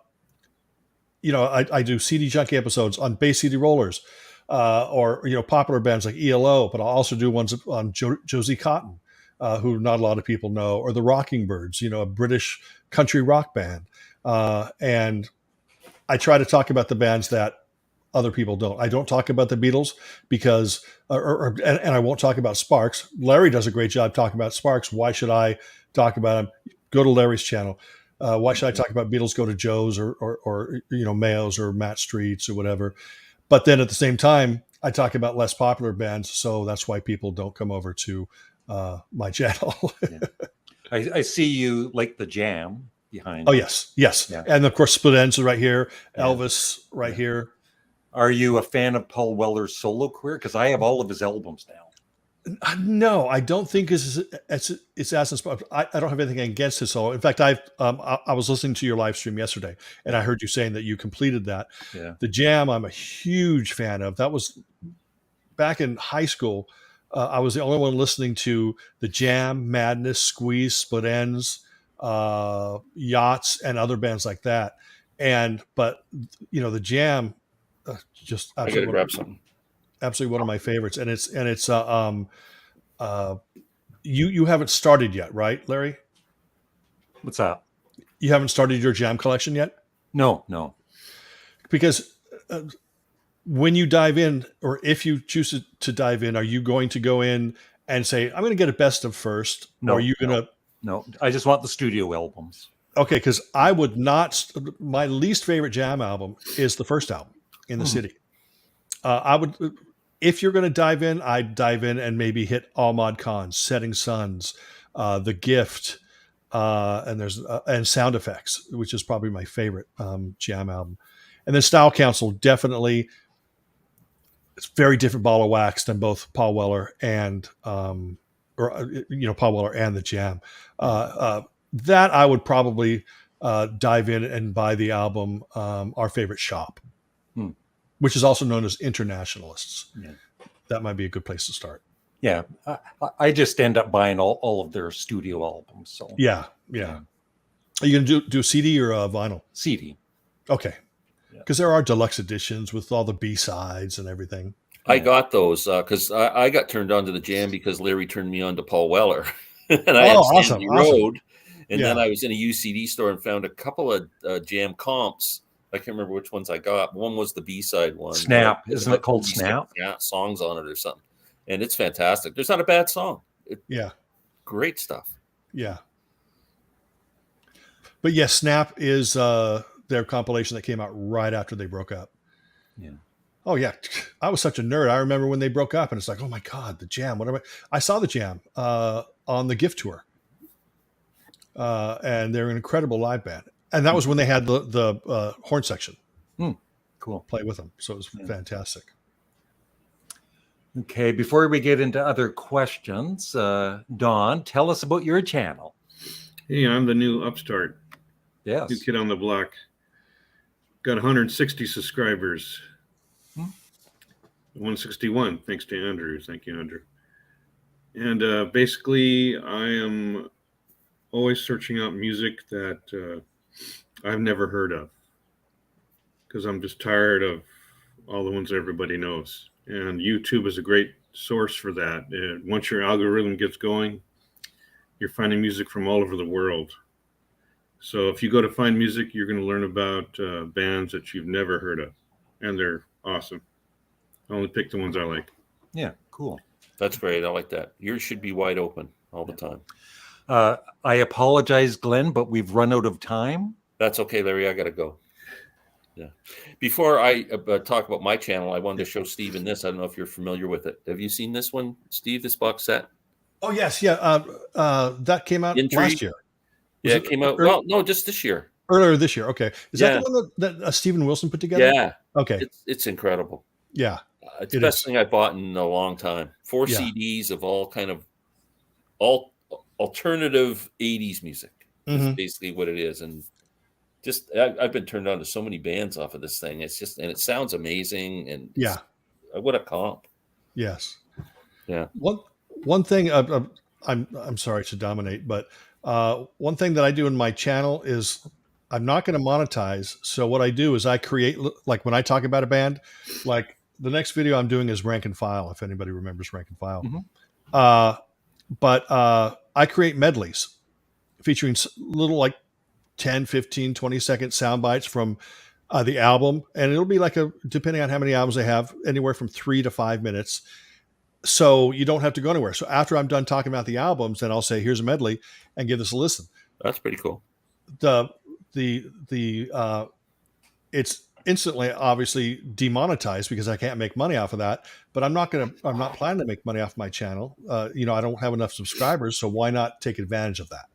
I do CD junkie episodes on Bay City Rollers, or popular bands like ELO, but I'll also do ones on Josie Cotton, who not a lot of people know, or the Rocking Birds, a British country rock band, and I try to talk about the bands that other people don't. I don't talk about the Beatles because, and I won't talk about Sparks. Larry does a great job talking about Sparks. Why should I talk about him? Go to Larry's channel. Why should I talk about Beatles? Go to Joe's or Mayo's or Matt Street's or whatever. But then at the same time, I talk about less popular bands, so that's why people don't come over to my channel. Yeah. I see you like the Jam behind. Oh yes, Yeah. And of course, Split Ends right here, Yeah. Elvis right here. Are you a fan of Paul Weller's solo career? Because I have all of his albums now. No, I don't think it's as inspired. I don't have anything against his solo. In fact, I was listening to your live stream yesterday, and I heard you saying that you completed that. Yeah. The Jam, I'm a huge fan of. That was back in high school. I was the only one listening to the Jam, Madness, Squeeze, Split Ends, Yachts, and other bands like that. But the Jam, just I gotta grab something. absolutely one of my favorites, and it's you haven't started yet, right, Larry? What's that? You haven't started your Jam collection yet? No. Because when you dive in, or if you choose to dive in, are you going to go in and say, I'm going to get a best of first? No, or are you going to? No, I just want the studio albums. Okay, because I would not. My least favorite Jam album is the first album, In the City. I would, if you're going to dive in, I'd dive in and maybe hit Ahmad Khan's Setting Suns, The Gift, and Sound Effects, which is probably my favorite Jam album. And then Style Council, definitely. It's very different ball of wax than both Paul Weller and Paul Weller and the Jam. That I would probably dive in and buy the album Our Favorite Shop, which is also known as Internationalists. Yeah. That might be a good place to start. Yeah, I just end up buying all of their studio albums. So Yeah. Are you going to do CD or vinyl? CD. Okay. Because there are deluxe editions with all the B-sides and everything. I got those because I got turned on to the Jam because Larry turned me on to Paul Weller. And I had Stanley Road. And then I was in a UCD store and found a couple of Jam comps. I can't remember which ones I got. One was the B-side one. Snap. Isn't it called Snap? Yeah, songs on it or something. And it's fantastic. There's not a bad song. Great stuff. Yeah. But yes, Snap is their compilation that came out right after they broke up. Yeah. Oh yeah, I was such a nerd. I remember when they broke up, and it's like, oh my god, the Jam. What I saw the Jam on the Gift tour, and they're an incredible live band. And that was when they had the horn section. Cool. Play with them, so it was fantastic. Okay, before we get into other questions, Don, tell us about your channel. Hey, I'm the new upstart, new Yes. kid on the block. Got 160 subscribers. 161, thanks to Andrew. Thank you, Andrew. And basically, I am always searching out music that I've never heard of, because I'm just tired of all the ones everybody knows. And YouTube is a great source for that. Once your algorithm gets going, you're finding music from all over the world. So if you go to find music, you're going to learn about bands that you've never heard of, and they're awesome. I only pick the ones I like. Yeah, cool. That's great. I like that. Yours should be wide open all the time. I apologize, Glenn, but we've run out of time. That's okay, Larry. I got to go. Yeah. Before I talk about my channel, I wanted to show Steven this. I don't know if you're familiar with it. Have you seen this one, Steve, this box set? Oh, yes. Yeah. That came out Intrigue? last year. Yeah, it came out. Well, no, just this year. Earlier this year. Okay. Is Yeah. that the one that Stephen Wilson put together? Yeah. Okay. It's incredible. Yeah. It's the best thing I bought in a long time. 4 Yeah. CDs of all kind of all alternative 80s music. Is Mhm. basically what it is. And just I've been turned on to so many bands off of this thing. It's just, and it sounds amazing. And Yeah. what a comp. Yes. Yeah. One thing I'm sorry to dominate, but one thing that I do in my channel is I'm not going to monetize. So what I do is I create, like when I talk about a band, like the next video I'm doing is Rank and File, if anybody remembers Rank and File. Mhm. But I create medleys featuring little like 10, 15, 20-second sound bites from the album. And it'll be like depending on how many albums they have, anywhere from 3 to 5 minutes. So you don't have to go anywhere. So after I'm done talking about the albums, then I'll say, here's a medley and give this a listen. That's pretty cool. It's instantly obviously demonetized because I can't make money off of that, but I'm not planning to make money off my channel. I don't have enough subscribers, so why not take advantage of that?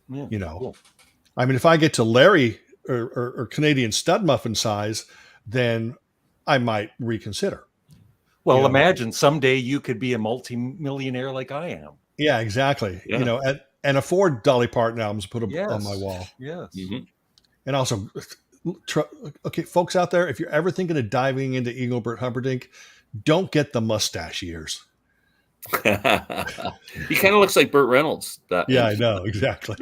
Yeah, cool. I mean, if I get to Larry or Canadian Studmuffin size, then I might reconsider. Well, imagine someday you could be a multi-millionaire like I am. Yeah, exactly. Yeah. And afford Dolly Parton albums to put Yes. on my wall. Yes. Mhm. And also, okay, folks out there, if you're ever thinking of diving into Engelbert Humperdinck, don't get the mustache ears. He kind of looks like Burt Reynolds. Yeah, I know, exactly.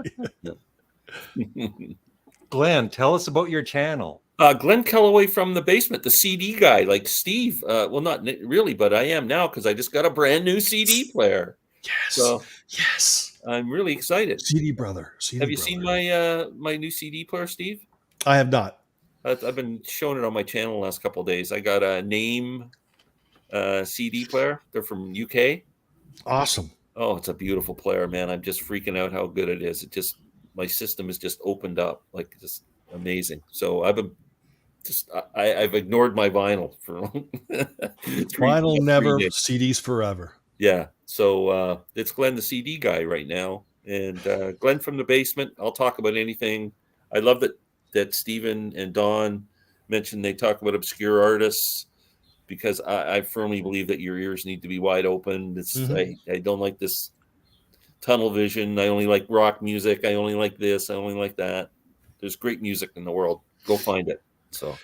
Glenn, tell us about your channel. Glenn Kellaway from the basement, the CD guy, like Steve. Well, not really, but I am now because I just got a brand new CD player. Yes. So Yes. I'm really excited. CD brother. Have you seen my new CD player, Steve? I have not. I've been showing it on my channel the last couple of days. I got a Name CD player. They're from UK. Awesome. Oh, it's a beautiful player, man. I'm just freaking out how good it is. My system has just opened up, like just amazing. So I've ignored my vinyl for Vinyl never, CDs forever. Yeah. So it's Glenn, the CD guy right now. And Glenn from the basement, I'll talk about anything. I love that Stephen and Don mentioned they talk about obscure artists, because I firmly believe that your ears need to be wide open. I don't like this tunnel vision. I only like rock music. I only like this. I only like that. There's great music in the world. Go find it. So,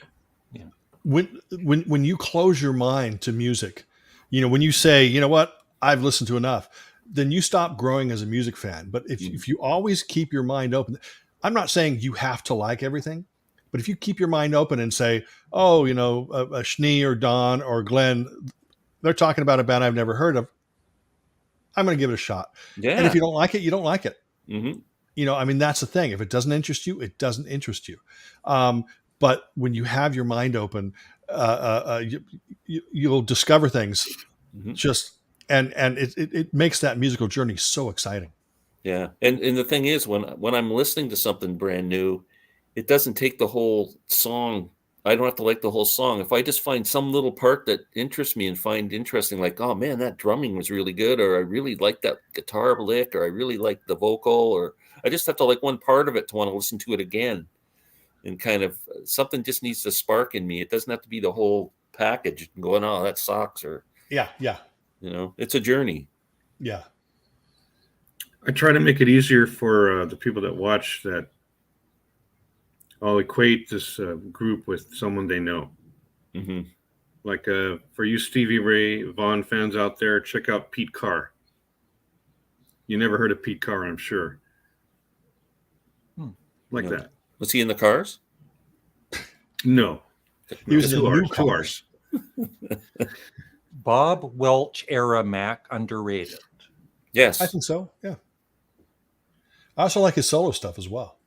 yeah. When you close your mind to music, when you say, you know what, I've listened to enough, then you stop growing as a music fan. But if you always keep your mind open, I'm not saying you have to like everything, but if you keep your mind open and say, oh, a Schnee or Don or Glenn, they're talking about a band I've never heard of, I'm going to give it a shot. yeah. And if you don't like it, you don't like it. Mm-hmm. That's the thing. If it doesn't interest you, it doesn't interest you. But when you have your mind open, you'll discover things. And it makes that musical journey so exciting. Yeah. And the thing is, when I'm listening to something brand new, it doesn't take the whole song. I don't have to like the whole song. If I just find some little part that interests me and find interesting, like, oh man, that drumming was really good, or I really like that guitar lick, or I really like the vocal, or I just have to like one part of it to want to listen to it again. And kind of something just needs to spark in me. It doesn't have to be the whole package going, oh, that sucks, or Yeah, yeah, You know, it's a journey. yeah. I try to make it easier for the people that watch that I'll equate this group with someone they know. Hmm. Like for you Stevie Ray Vaughan fans out there, check out Pete Carr. You never heard of Pete Carr, I'm sure. Like No. that. Was he in the Cars? No. He was in Two the new R's, 2 Cars. R's. Bob Welch era Mac underrated. Yes. I think so. Yeah. I also like his solo stuff as well.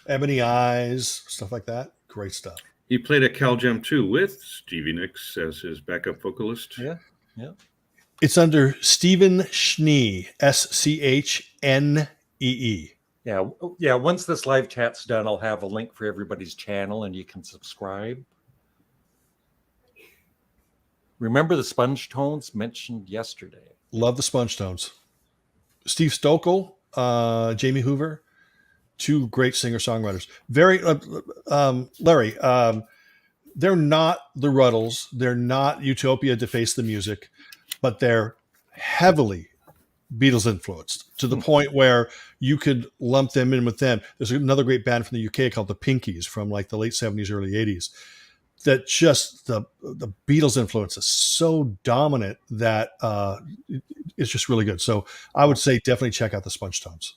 Ebony Eyes, stuff like that. Great stuff. He played at Cal Jam 2 with Stevie Nicks as his backup vocalist. Yeah, yeah. It's under Stephen Schnee, Schnee. Yeah, yeah. Once this live chat's done, I'll have a link for everybody's channel, and you can subscribe. Remember the Sponge Tones mentioned yesterday? Love the Sponge Tones. Steve Stokely, Jamie Hoover, two great singer-songwriters. Very, Larry, they're not the Ruddles. They're not Utopia Deface the Music, but they're heavily Beatles influenced to the point where you could lump them in with them. There's another great band from the UK called the Pinkies from like the late 70s, early 80s. That just the Beatles influence is so dominant that it's just really good. So I would say definitely check out the Sponge Tones.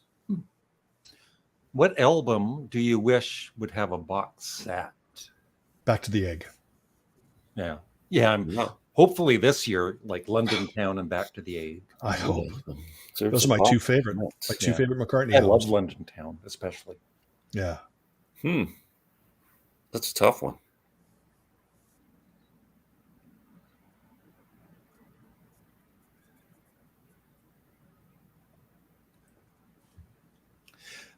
What album do you wish would have a box set? Back to the Egg. Yeah, yeah. Hopefully this year, like London Town and Back to the Egg. I hope. Serves Those a are my pop. two favorite Yeah. McCartney I albums. love London Town, especially. Yeah. That's a tough one.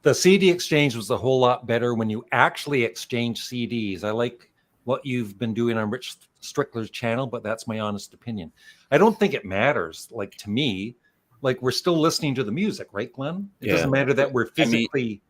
The CD exchange was a whole lot better when you actually exchange CDs. I like what you've been doing on Rich Strickler's channel, but that's my honest opinion. I don't think it matters. Like, to me, like, we're still listening to the music, right, Glenn? It Yeah. doesn't matter that we're physically.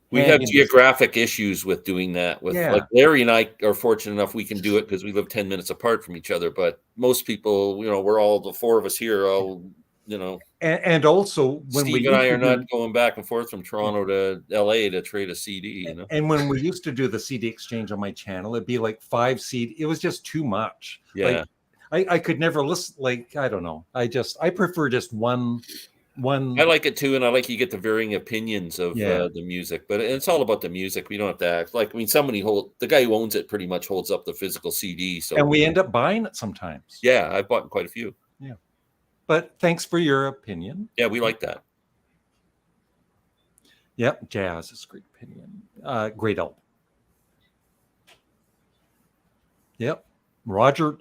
We have geographic issues with doing that. With like Larry and I are fortunate enough we can do it because we live 10 minutes apart from each other. But most people, you know, we're all the four of us here. All, you know, and also when Steve we and I used are to not going back and forth from Toronto to LA to trade a CD. You know, and when we used to do the CD exchange on my channel, it'd be like 5 CD. It was just too much. Yeah. Like, I could never listen. Like, I don't know. I prefer just one. I like it too, and I like you get the varying opinions of Yeah. the music. But it's all about the music. We don't have to act like. I mean, the guy who owns it pretty much holds up the physical CD. So And we end up buying it sometimes. yeah, I've bought quite a few. Yeah. But thanks for your opinion. Yeah, we like that. Yep, jazz is a great opinion. Great album. Yep. Roger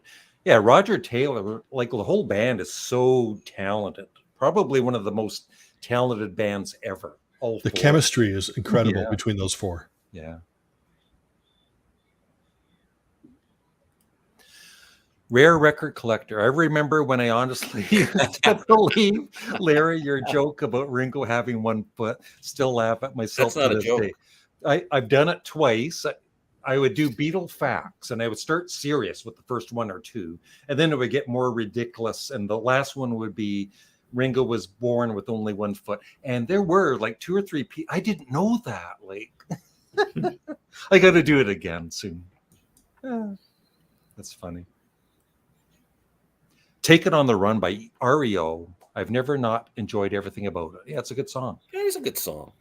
Taylor, like the whole band is so talented. Probably one of the most talented bands ever. All The four. chemistry is incredible Yeah. between those four. Yeah. Rare record collector. I remember when I honestly used to believe, Larry, your joke about Ringo having 1 foot. Still laugh at myself. That's not to a this joke. day. I've done it twice. I would do Beatle facts, and I would start serious with the first 1 or 2, and then it would get more ridiculous. And the last one would be Ringo was born with only 1 foot, and there were like 2 or 3 people. I didn't know that. Like, I got to do it again soon. That's funny. Take It on the Run by REO. I've never not enjoyed everything about it. Yeah, it's a good song. Yeah, it's a good song.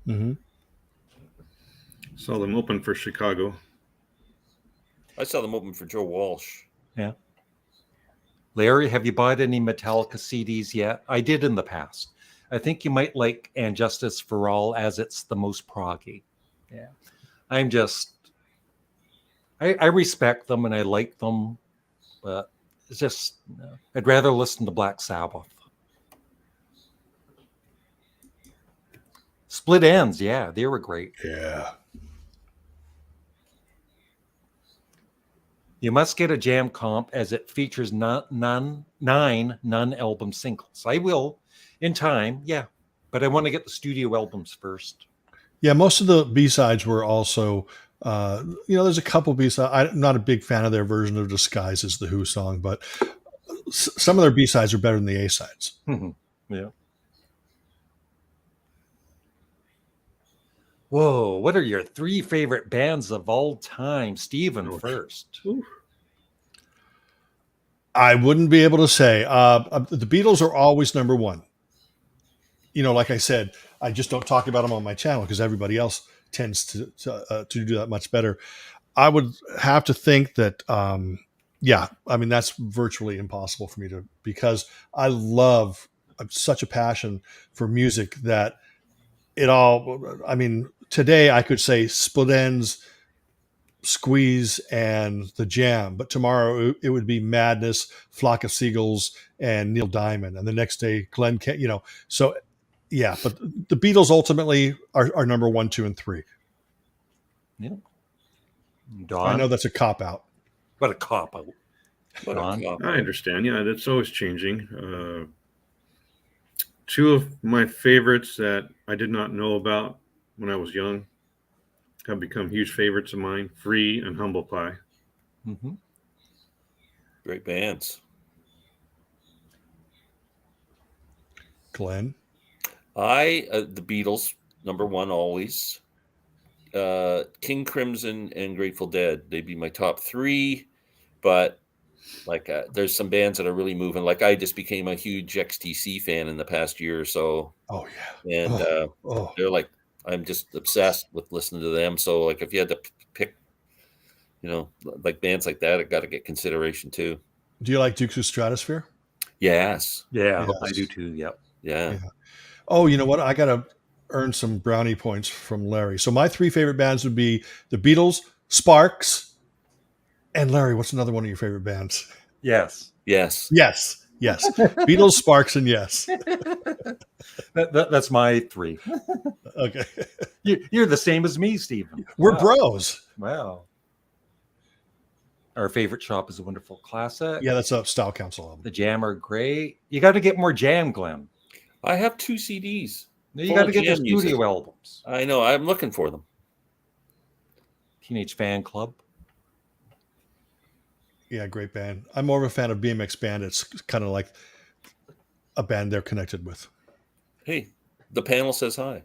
Mm-hmm. Saw them open for Chicago. I saw them open for Joe Walsh. Yeah. Larry, have you bought any Metallica CDs yet? I did in the past. I think you might like And Justice for All, as it's the most proggy. Yeah. I respect them and I like them, but it's just, I'd rather listen to Black Sabbath. Split Ends, yeah, they were great. Yeah. You must get a Jam comp as it features 9 non-album singles. I will in time, yeah, but I want to get the studio albums first. Yeah, most of the B-sides were also There's a couple B-sides. I'm not a big fan of their version of Disguise as the Who song, but some of their B-sides are better than the A-sides. Yeah. Whoa, what are your 3 favorite bands of all time? Steven Ouch. first. Ooh. I wouldn't be able to say. The Beatles are always number one. Like I said, I just don't talk about them on my channel because everybody else tends to do that much better. I would have to think that, that's virtually impossible for me to, because I'm such a passion for music that today I could say Split Ends, Squeeze, and The Jam, but tomorrow it would be Madness, Flock of Seagulls, and Neil Diamond, and the next day Glenn so yeah, but the Beatles ultimately are number 1, 2, and 3. Yeah. I Don? know that's a cop out. What a cop out. What a Don? cop I out. understand. Yeah, that's always changing. 2 of my favorites that I did not know about when I was young have become huge favorites of mine: Free and Humble Pie. Mm-hmm. Great bands. Glenn? The Beatles, number 1 always. King Crimson and Grateful Dead, they'd be my top 3. But there's some bands that are really moving. Like I just became a huge XTC fan in the past year or so, Oh yeah. and Oh. they're like, I'm just obsessed with listening to them. So like if you had to pick, like bands like that, it got to get consideration too. Do you like Dukes of Stratosphere? Yes. Yeah, Yes. I do too. Yep. Yeah. Oh, you know what? I got to earn some brownie points from Larry. So my 3 favorite bands would be the Beatles, Sparks, and Larry. What's another one of your favorite bands? Yes. Yes. Yes. Beatles, Sparks, and Yes. That's my 3. Okay. You're the same as me, Stephen. We're Wow. bros. Wow. Our favorite shop is a wonderful classic. Yeah, that's a Style Council album. The Jam are great. You got to get more Jam, Glenn. I have 2 CDs. You full got of to get the Jam music. studio albums. I know. I'm looking for them. Teenage Fan Club. Yeah, great band. I'm more of a fan of BMX Band. It's kind of like a band they're connected with. Hey, the panel says hi.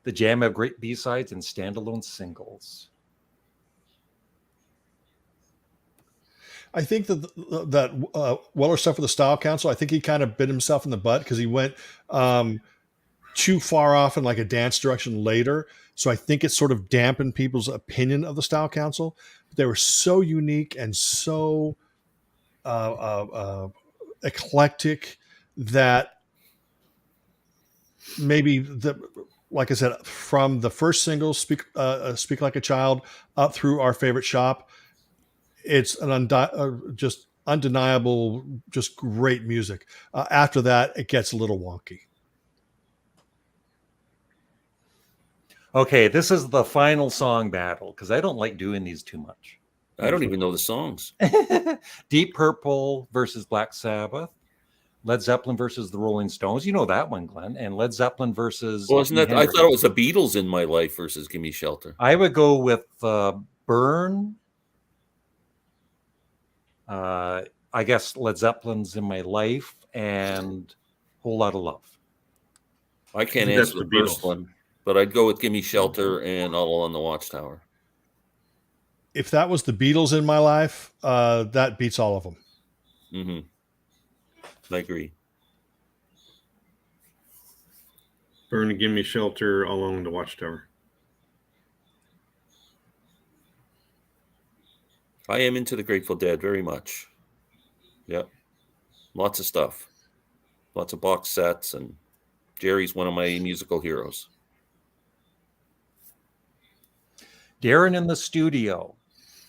The Jam have great B-sides and standalone singles. I think that Weller stuff with the Style Council, I think he kind of bit himself in the butt because he went too far off in like a dance direction later. So I think it sort of dampened people's opinion of the Style Council. They were so unique and so eclectic that maybe like I said, from the first single, Speak Like a Child, up through Our Favorite Shop, it's an just undeniable, just great music. After that, it gets a little wonky. Okay, this is the final song battle because I don't like doing these too much. I don't even know the songs. Deep Purple versus Black Sabbath. Led Zeppelin versus the Rolling Stones. You know that one, Glenn. And Led Zeppelin versus... Well, isn't that? I thought it was the Beatles in My Life versus Gimme Shelter. I would go with Burn. I guess Led Zeppelin's in My Life and Whole Lot of Love. I can't That's answer the the first Beatles. one, but I'd go with Gimme Shelter and All Along the Watchtower. If that was the Beatles in my life, that beats all of them. Mm-hmm. I agree. Burn and Give Me Shelter along the Watchtower. I am into the Grateful Dead very much. Yep. Lots of stuff. Lots of box sets, and Jerry's one of my musical heroes. Darren in the studio.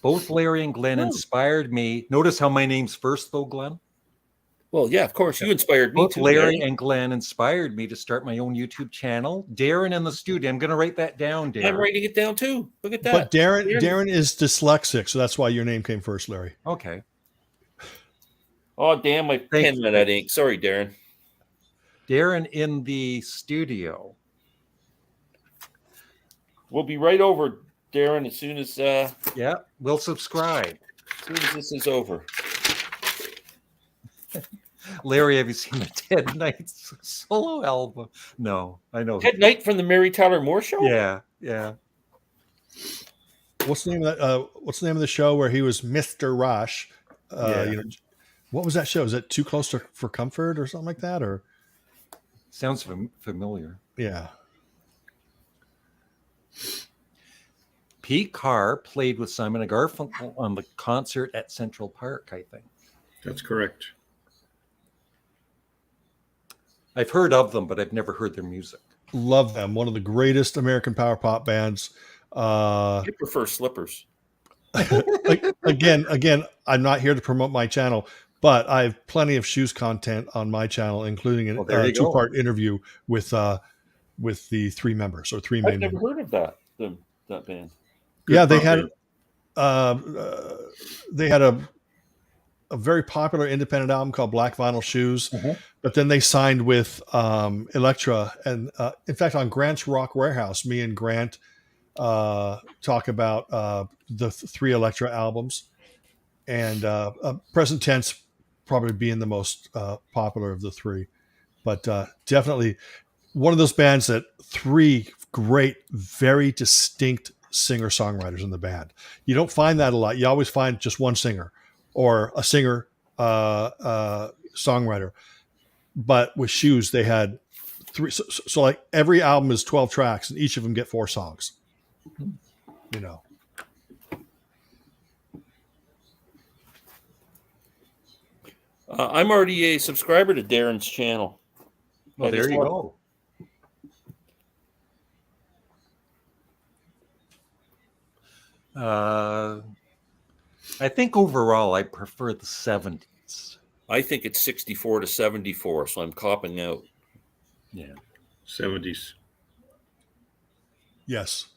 Both Larry and Glenn inspired me. Notice how my name's first, though, Glenn? Well, yeah, of course. You inspired me Both too. Larry Darren. and Glenn inspired me to start my own YouTube channel. Darren in the studio. I'm going to write that down, Darren. I'm writing it down too. Look at that. But Darren is dyslexic, so that's why your name came first, Larry. Okay. Oh, damn, my pen ran out of ink. Sorry, Darren. Darren in the studio. We'll be right over, Darren, as soon as Yeah, we'll subscribe. this is over. Larry, have you seen the Ted Knight's solo album? No, I know. Ted Knight from the Mary Tyler Moore Show. Yeah, yeah. What's the name of that? What's the name of the show where he was Mr. Rush? Yeah. You know, what was that show? Is it Too Close for Comfort or something like that? Or Sounds familiar. yeah, Pete Carr played with Simon and Garfunkel on the concert at Central Park, I think. That's correct. I've heard of them, but I've never heard their music. love them. One of the greatest American power pop bands. I prefer Slippers. Again, I'm not here to promote my channel, but I have plenty of Shoes content on my channel, including Well, there a you go. two-part interview with the three members or three I've main never members. heard of that band. Yeah, Good they had a very popular independent album called Black Vinyl Shoes, but then they signed with Elektra, and in fact, on Grant's Rock Warehouse, me and Grant talk about the three Elektra albums, and Present Tense probably being the most popular of the three, but definitely one of those bands that three great, very distinct singer-songwriters in the band. You don't find that a lot. You always find just one singer or a singer songwriter. But with Shoes, they had three. So like every album is 12 tracks, and each of them get 4 songs. You know. I'm already a subscriber to Darren's channel. Well, there you go. I think overall I prefer the 70s. I think it's 64 to 74, so I'm copping out. Yeah. 70s. Yes.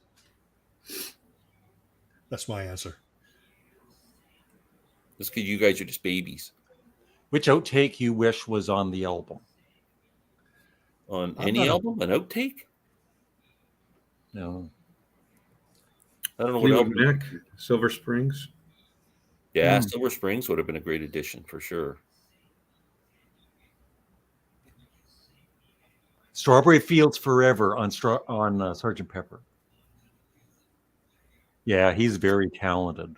That's my answer. Just because you guys are just babies. Which outtake you wish was on the album? On I'm any not a- album, an outtake? No. I don't know what Fleetwood album. Mac, Silver Springs. Yeah, Silver Springs would have been a great addition for sure. Strawberry Fields Forever on Sgt. Pepper. Yeah, he's very talented.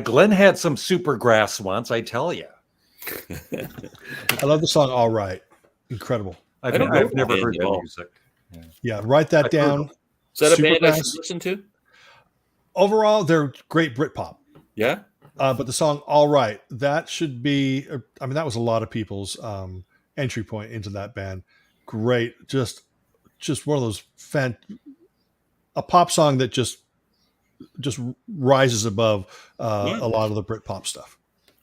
Glenn had some Supergrass once, I tell you. I love the song "All Right." Incredible. I've I don't know never that heard band at their all. music. Yeah, write that I've heard down. of them. Is that a band I Supergrass. should listen to? Overall, they're great Britpop. Yeah. But the song "All Right," that should be. I mean, that was a lot of people's entry point into that band. Great, just one of those a pop song that just rises above a lot of the Britpop stuff.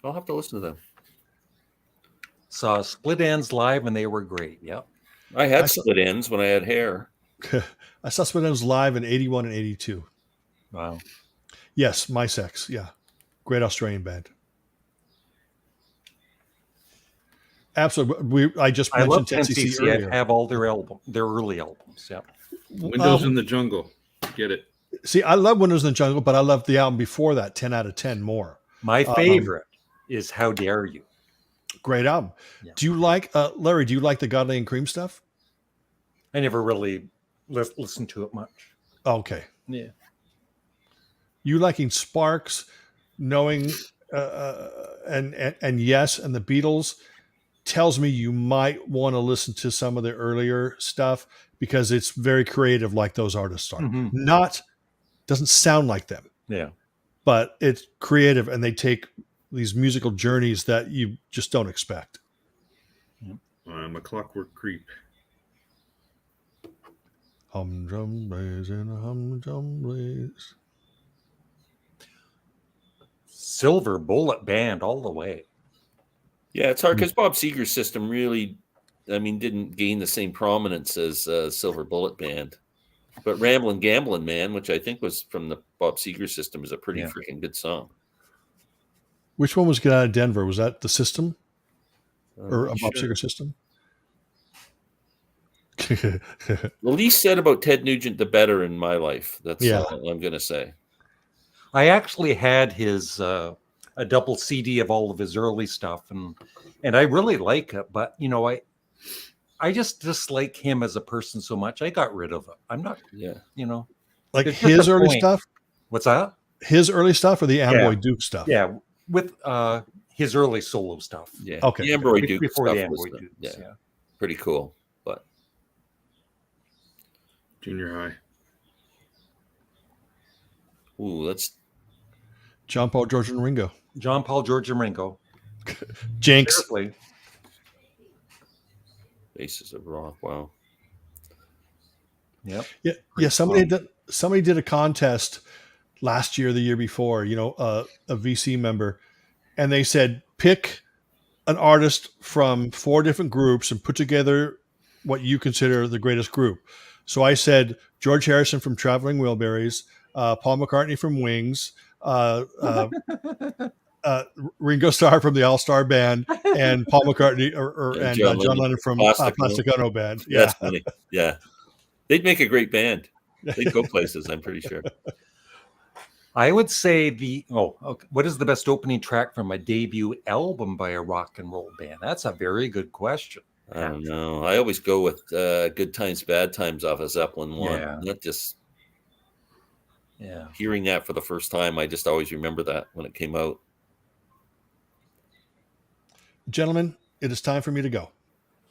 I'll have to listen to them. Saw Split Ends live and they were great. Yep. I had I saw- split ends when I had hair. I saw Split Ends live in '81 and '82. Wow. Yes, My Sex. Yeah, great Australian band. Absolutely. I just I love mentioned 10cc 10cc. I earlier. have all their early albums. Yep. Windows in the Jungle. Get it. See, I love Windows in the Jungle, but I love the album before that, 10 out of 10 more. My favorite is How Dare You. Great album. Yeah. Do you like, Larry, do you like the Godley and Cream stuff? I never really listened to it much. Okay. Yeah. You liking Sparks, knowing, and Yes, and the Beatles tells me you might want to listen to some of the earlier stuff because it's very creative like those artists are. Mhm. Doesn't sound like them, Yeah. but it's creative and they take these musical journeys that you just don't expect. I'm a Clockwork Creep. Humdrum blaze in a humdrum blaze. Silver Bullet Band all the way. Yeah, it's hard because Bob Seger's system really, didn't gain the same prominence as Silver Bullet Band. But Ramblin' Gamblin' Man, which I think was from the Bob Seger system, is a pretty freaking good song. Which one was Get Out of Denver? Was that the system or a Not Bob sure. Seger system? The least said about Ted Nugent, the better in my life. That's Yeah. all I'm going to say. I actually had his a double CD of all of his early stuff, and I really like it. But you know, I just dislike him as a person so much. I got rid of it. I'm not, Yeah. you know, Like there's just his a early point. stuff, What's that? his early stuff, or the Amboy Yeah. Duke stuff. Yeah, with his early solo stuff. Yeah. Okay. The Amboy Duke Before stuff the was Amboy Dukes. yeah, Yeah. pretty cool. But Junior high. ooh, that's John Paul, George, and Ringo. John Paul, George, and Ringo. Jinx. Seriously. Basis of Rock. Wow. Yep. Yeah. Pretty Somebody did a contest last year, the year before, a VC member, and they said, pick an artist from 4 different groups and put together what you consider the greatest group. So I said George Harrison from Traveling Wilburys, Paul McCartney from Wings, Ringo Starr from the All Star Band, and Paul McCartney and John Lennon from Plastic Ono Band. Yeah, That's funny. Yeah, they'd make a great band. They'd go places. I'm pretty sure. I would say what is the best opening track from a debut album by a rock and roll band? That's a very good question. I don't know. I always go with "Good Times, Bad Times" off of Zeppelin 1. Yeah. Not just Yeah. hearing that for the first time. I just always remember that when it came out. Gentlemen, it is time for me to go.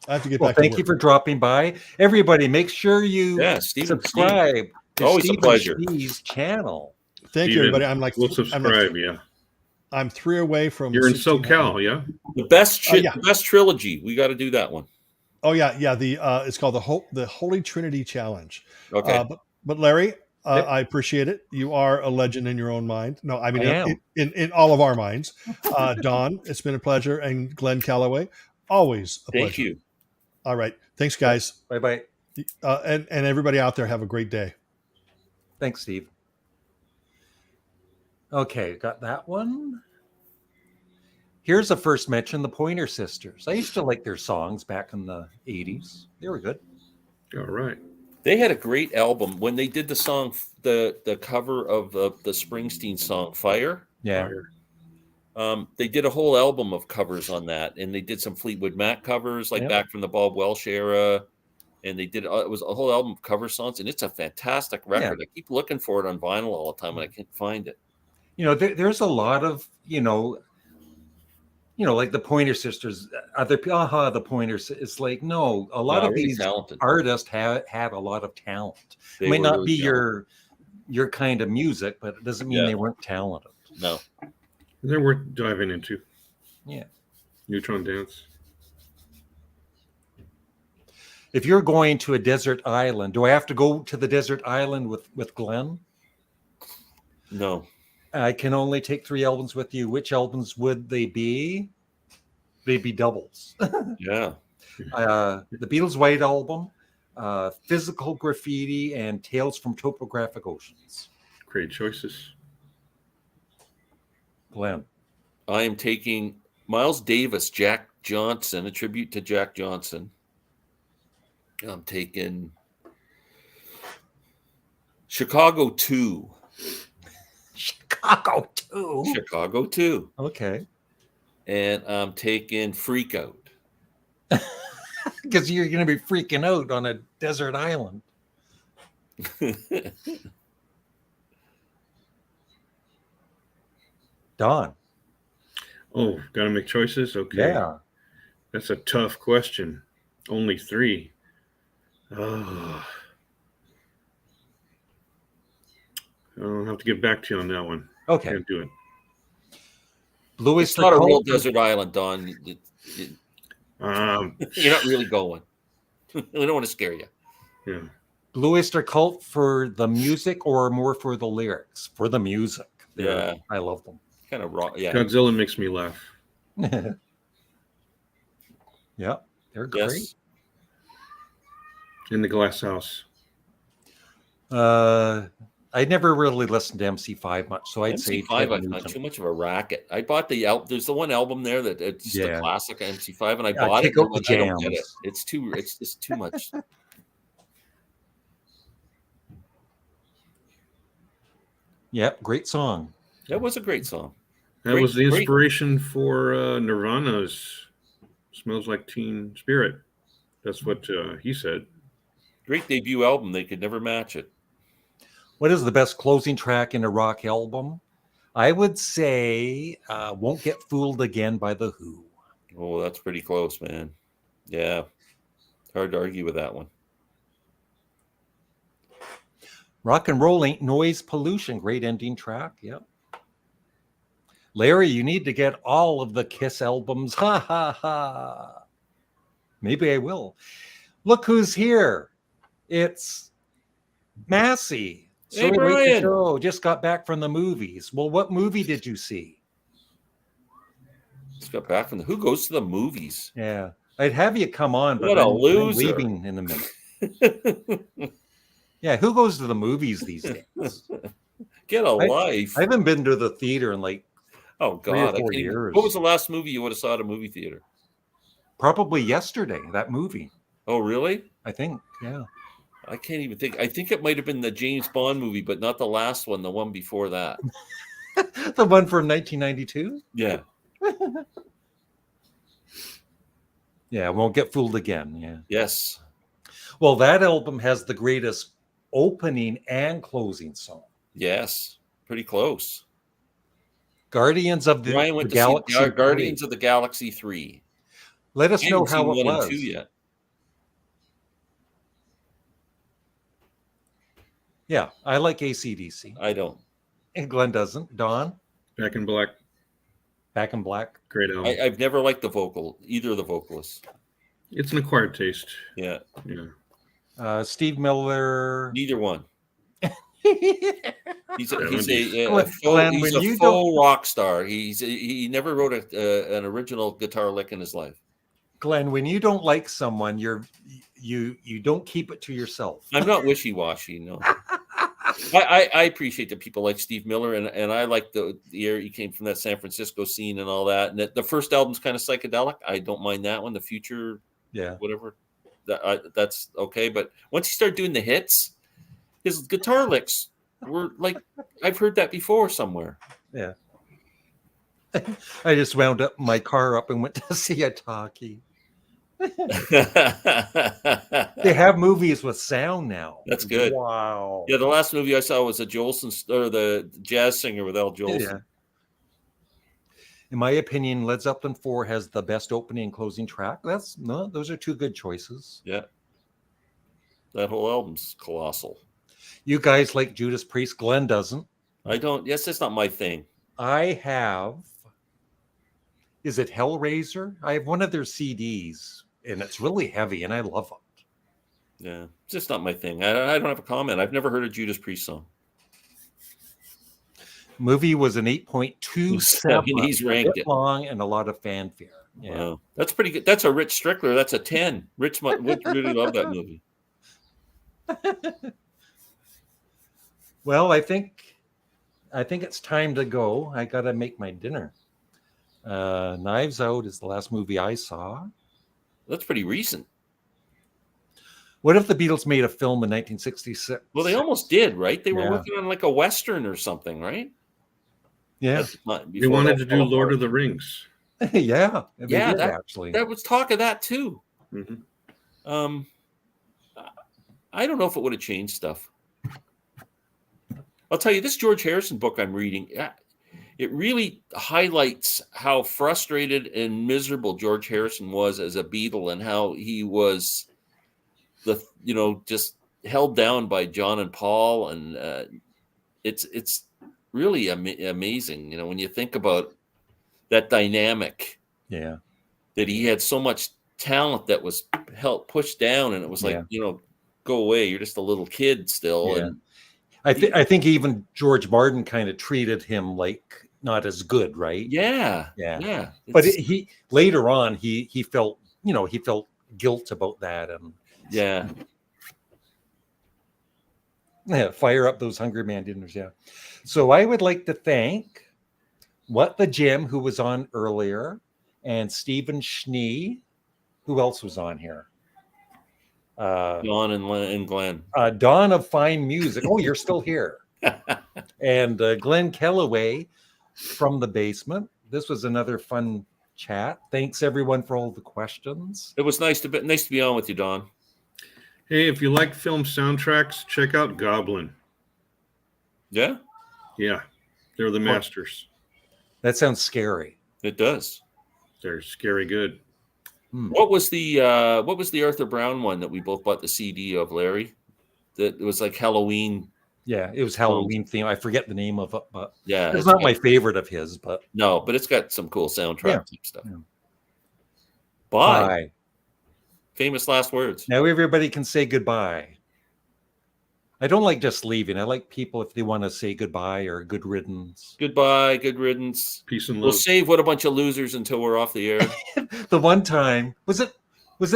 I have to get Well, back to thank work. you for dropping by. Everybody, make sure you Steve, subscribe to Always a Steve pleasure. and Steve's channel. Thank you, Steven, everybody. we'll subscribe. Yeah, I'm 3 away from. you're in 1600. SoCal. Yeah. The best yeah. the best trilogy. We got to do that one. Oh yeah. The it's called the Holy Trinity Challenge. Okay. But Larry, Yep. I appreciate it. You are a legend in your own mind. No, I mean I am. in all of our minds. Don, it's been a pleasure, and Glenn Calloway, always a Thank pleasure. you. All right, thanks, guys, Bye-bye. and everybody out there. Have a great day. Thanks, Steve. Okay, got that one. Here's a first mention, the Pointer Sisters. I used to like their songs back in the 80s. They were good. All right. They had a great album when they did the song, the cover of the Springsteen song "Fire." Yeah. They did a whole album of covers on that, and they did some Fleetwood Mac covers, like Yep. back from the Bob Welsh era. And they did it was a whole album of cover songs, and it's a fantastic record. I keep looking for it on vinyl all the time, and I can't find it. You know, there's a lot of, like the Pointer Sisters, the Pointers. It's like, no, a lot No, of really these talented. artists had a lot of talent. They It may were not really be talented. your kind of music, but it doesn't mean Yeah. they weren't talented. No. They're worth diving into. Yeah. Neutron Dance. If you're going to a desert island, do I have to go to the desert island with Glenn? No. I can only take 3 albums with you. Which albums would they be? They'd be doubles. Yeah. The Beatles' White Album, Physical Graffiti, and Tales from Topographic Oceans. Great choices. Glenn. I am taking Miles Davis, Jack Johnson, a tribute to Jack Johnson. I'm taking Chicago 2. Chicago 2. Chicago 2. Okay. And I'm taking Freak Out. Because you're going to be freaking out on a desert island. Don. Oh, got to make choices? Okay. Yeah. That's a tough question. Only 3. Oh. I'll have to get back to you on that one. Okay. Can't do it. Blue It's Oyster not a real Cult. desert island, Don. You're not really going. We don't want to scare you. Yeah. Blue Oyster Cult for the music or more for the lyrics? For the music. Yeah. I love them. Kind of raw. Yeah. Godzilla makes me laugh. Yeah, they're great. Yes. In the Glass House. I never really listened to MC5 much, so I'd say MC5, Ted I find Nugent. too much of a racket. I bought the album. There's the one album there that it's just Yeah. a classic MC5, and I Yeah, bought take it. out the I don't get it. jams. It's too much. Yep, great song. That was a great song. That Great- was the great. inspiration for Nirvana's "Smells Like Teen Spirit." That's what he said. Great debut album. They could never match it. What is the best closing track in a rock album? I would say Won't Get Fooled Again by The Who. Oh, that's pretty close, man. Yeah. Hard to argue with that one. Rock and Roll Ain't Noise Pollution. Great ending track. Yep. Larry, you need to get all of the Kiss albums. Ha ha ha. Maybe I will. Look who's here. It's Massey. Hey, Late Brian. Show. Just got back from the movies. Well, what movie did you see? Just got back from Who goes to the movies? Yeah. I'd have you come on, but What a I'm loser. leaving in a minute. Yeah, who goes to the movies these days? Get a life. I haven't been to the theater in like Oh, 3 or God. 4 years. What was the last movie you would have saw at a movie theater? Probably yesterday, that movie. Oh, really? I think, yeah. I can't even think. I think it might have been the James Bond movie, but not the last one, the one before that. The one from 1992? Yeah. Yeah, Won't Get Fooled Again. Yeah. Yes. Well, that album has the greatest opening and closing song. Yes. Pretty close. Guardians of the, Ryan went the to Galaxy. see Guardians of the Galaxy 3. Let us I know haven't seen how it 1 and was. 2 yet. Yeah, I like AC/DC. I don't. And Glenn doesn't. Don, Back in Black, Back in Black. great album. I've never liked either of the vocalists. It's an acquired taste. Yeah. Yeah. Steve Miller. Neither one. He's a Glenn, faux rock star. He never wrote an original guitar lick in his life. Glenn, when you don't like someone, you don't keep it to yourself. I'm not wishy-washy, no. I appreciate that people like Steve Miller, and I like the air he came from, that San Francisco scene and all that. And the first album's kind of psychedelic. I don't mind that one. The Future, Yeah. whatever, that's okay. But once he started doing the hits, his guitar licks were like, I've heard that before somewhere. Yeah. I just wound up my car up and went to see a talkie. They have movies with sound now. That's good. Wow. Yeah, the last movie I saw was the jazz singer with Al Jolson. Yeah. In my opinion, Led Zeppelin 4 has the best opening and closing track. Those are two good choices. Yeah. That whole album's colossal. You guys like Judas Priest. Glenn doesn't. I don't. Yes, that's not my thing. I have. Is it Hellraiser? I have one of their CDs, and it's really heavy, and I love it. Yeah, it's just not my thing. I don't have a comment. I've never heard a Judas Priest song. Movie was an 8.27. He's ranked it long and a lot of fanfare. Yeah. Wow, that's pretty good. That's a Rich Strickler. That's a 10. Rich would really love that movie. Well, I think it's time to go. I gotta make my dinner. Knives Out is the last movie I saw. That's pretty recent. What if the Beatles made a film in 1966? Well, they almost did, right? They were Yeah. working on like a Western or something, right? Yeah. They wanted to do Lord of the Rings. Yeah. They Yeah, did, actually. There was talk of that too. Mm-hmm. I don't know if it would have changed stuff. I'll tell you, this George Harrison book I'm reading, it really highlights how frustrated and miserable George Harrison was as a Beatle, and how he was just held down by John and Paul. And it's really amazing, when you think about that dynamic. Yeah. That he had so much talent that was pushed down, and it was like, go away, you're just a little kid still. Yeah. And I think even George Martin kind of treated him like not as good, right? yeah. But he later on he felt guilt about that, and yeah. Fire up those Hungry Man dinners. Yeah. So I would like to thank What the Jim, who was on earlier, and Stephen Schnee. Who else was on here? John and Glenn. Dawn of Fine Music. Oh, you're still here. And Glenn Kellaway from the basement. This was another fun chat. Thanks everyone for all the questions. It was nice to be on with you, Don. Hey, if you like film soundtracks, check out Goblin. Yeah, Yeah, they're the masters. That sounds scary. it does. They're scary good. What was the Arthur Brown one that we both bought the CD of, Larry? That it was like Halloween. Yeah, it was Halloween theme. I forget the name of it, but Yeah, it's not my favorite of his. But no, but it's got some cool soundtrack type stuff. Yeah. Bye. bye. Famous last words. Now everybody can say goodbye. I don't like just leaving. I like people if they want to say goodbye or good riddance. Goodbye. Good riddance. Peace and love. We'll save What a Bunch of Losers until we're off the air. The one time was it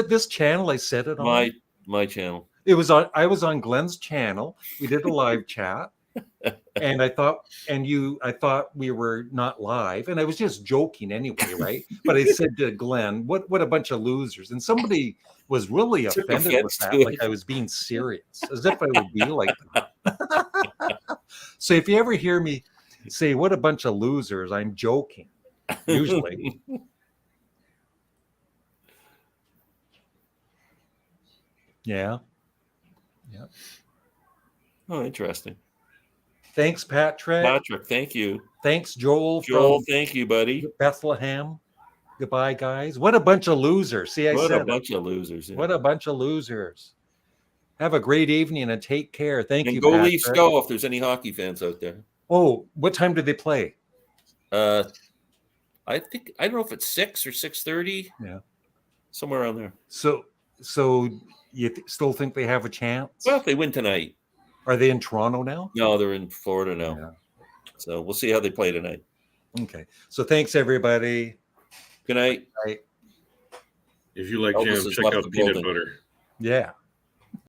this channel I said it on? My channel. It was on. I was on Glenn's channel. We did a live chat, and I thought we were not live, and I was just joking anyway, right? But I said to Glenn, "What a bunch of losers!" And somebody was really Took offended with offense that, to it. like I was being serious, as if I would be like that. So if you ever hear me say "What a bunch of losers," I'm joking. Usually. Yeah. Oh, interesting. Thanks, Patrick. Patrick, thank you. Thanks, Joel. Joel, From thank you, buddy. Bethlehem. Goodbye, guys. What a bunch of losers. See, I What said a bunch of losers. Yeah. What a bunch of losers. Have a great evening and take care. Thank And you, go Patrick. Leafs go if there's any hockey fans out there. Oh, what time do they play? I don't know if it's 6 or 6:30. Yeah. Somewhere around there. So you still think they have a chance? Well, if they win tonight. Are they in Toronto now? No, they're in Florida now. Yeah. So we'll see how they play tonight. Okay. So thanks, everybody. Good night. Bye. If you like Elvis jam, has check left out the peanut building. butter. Yeah.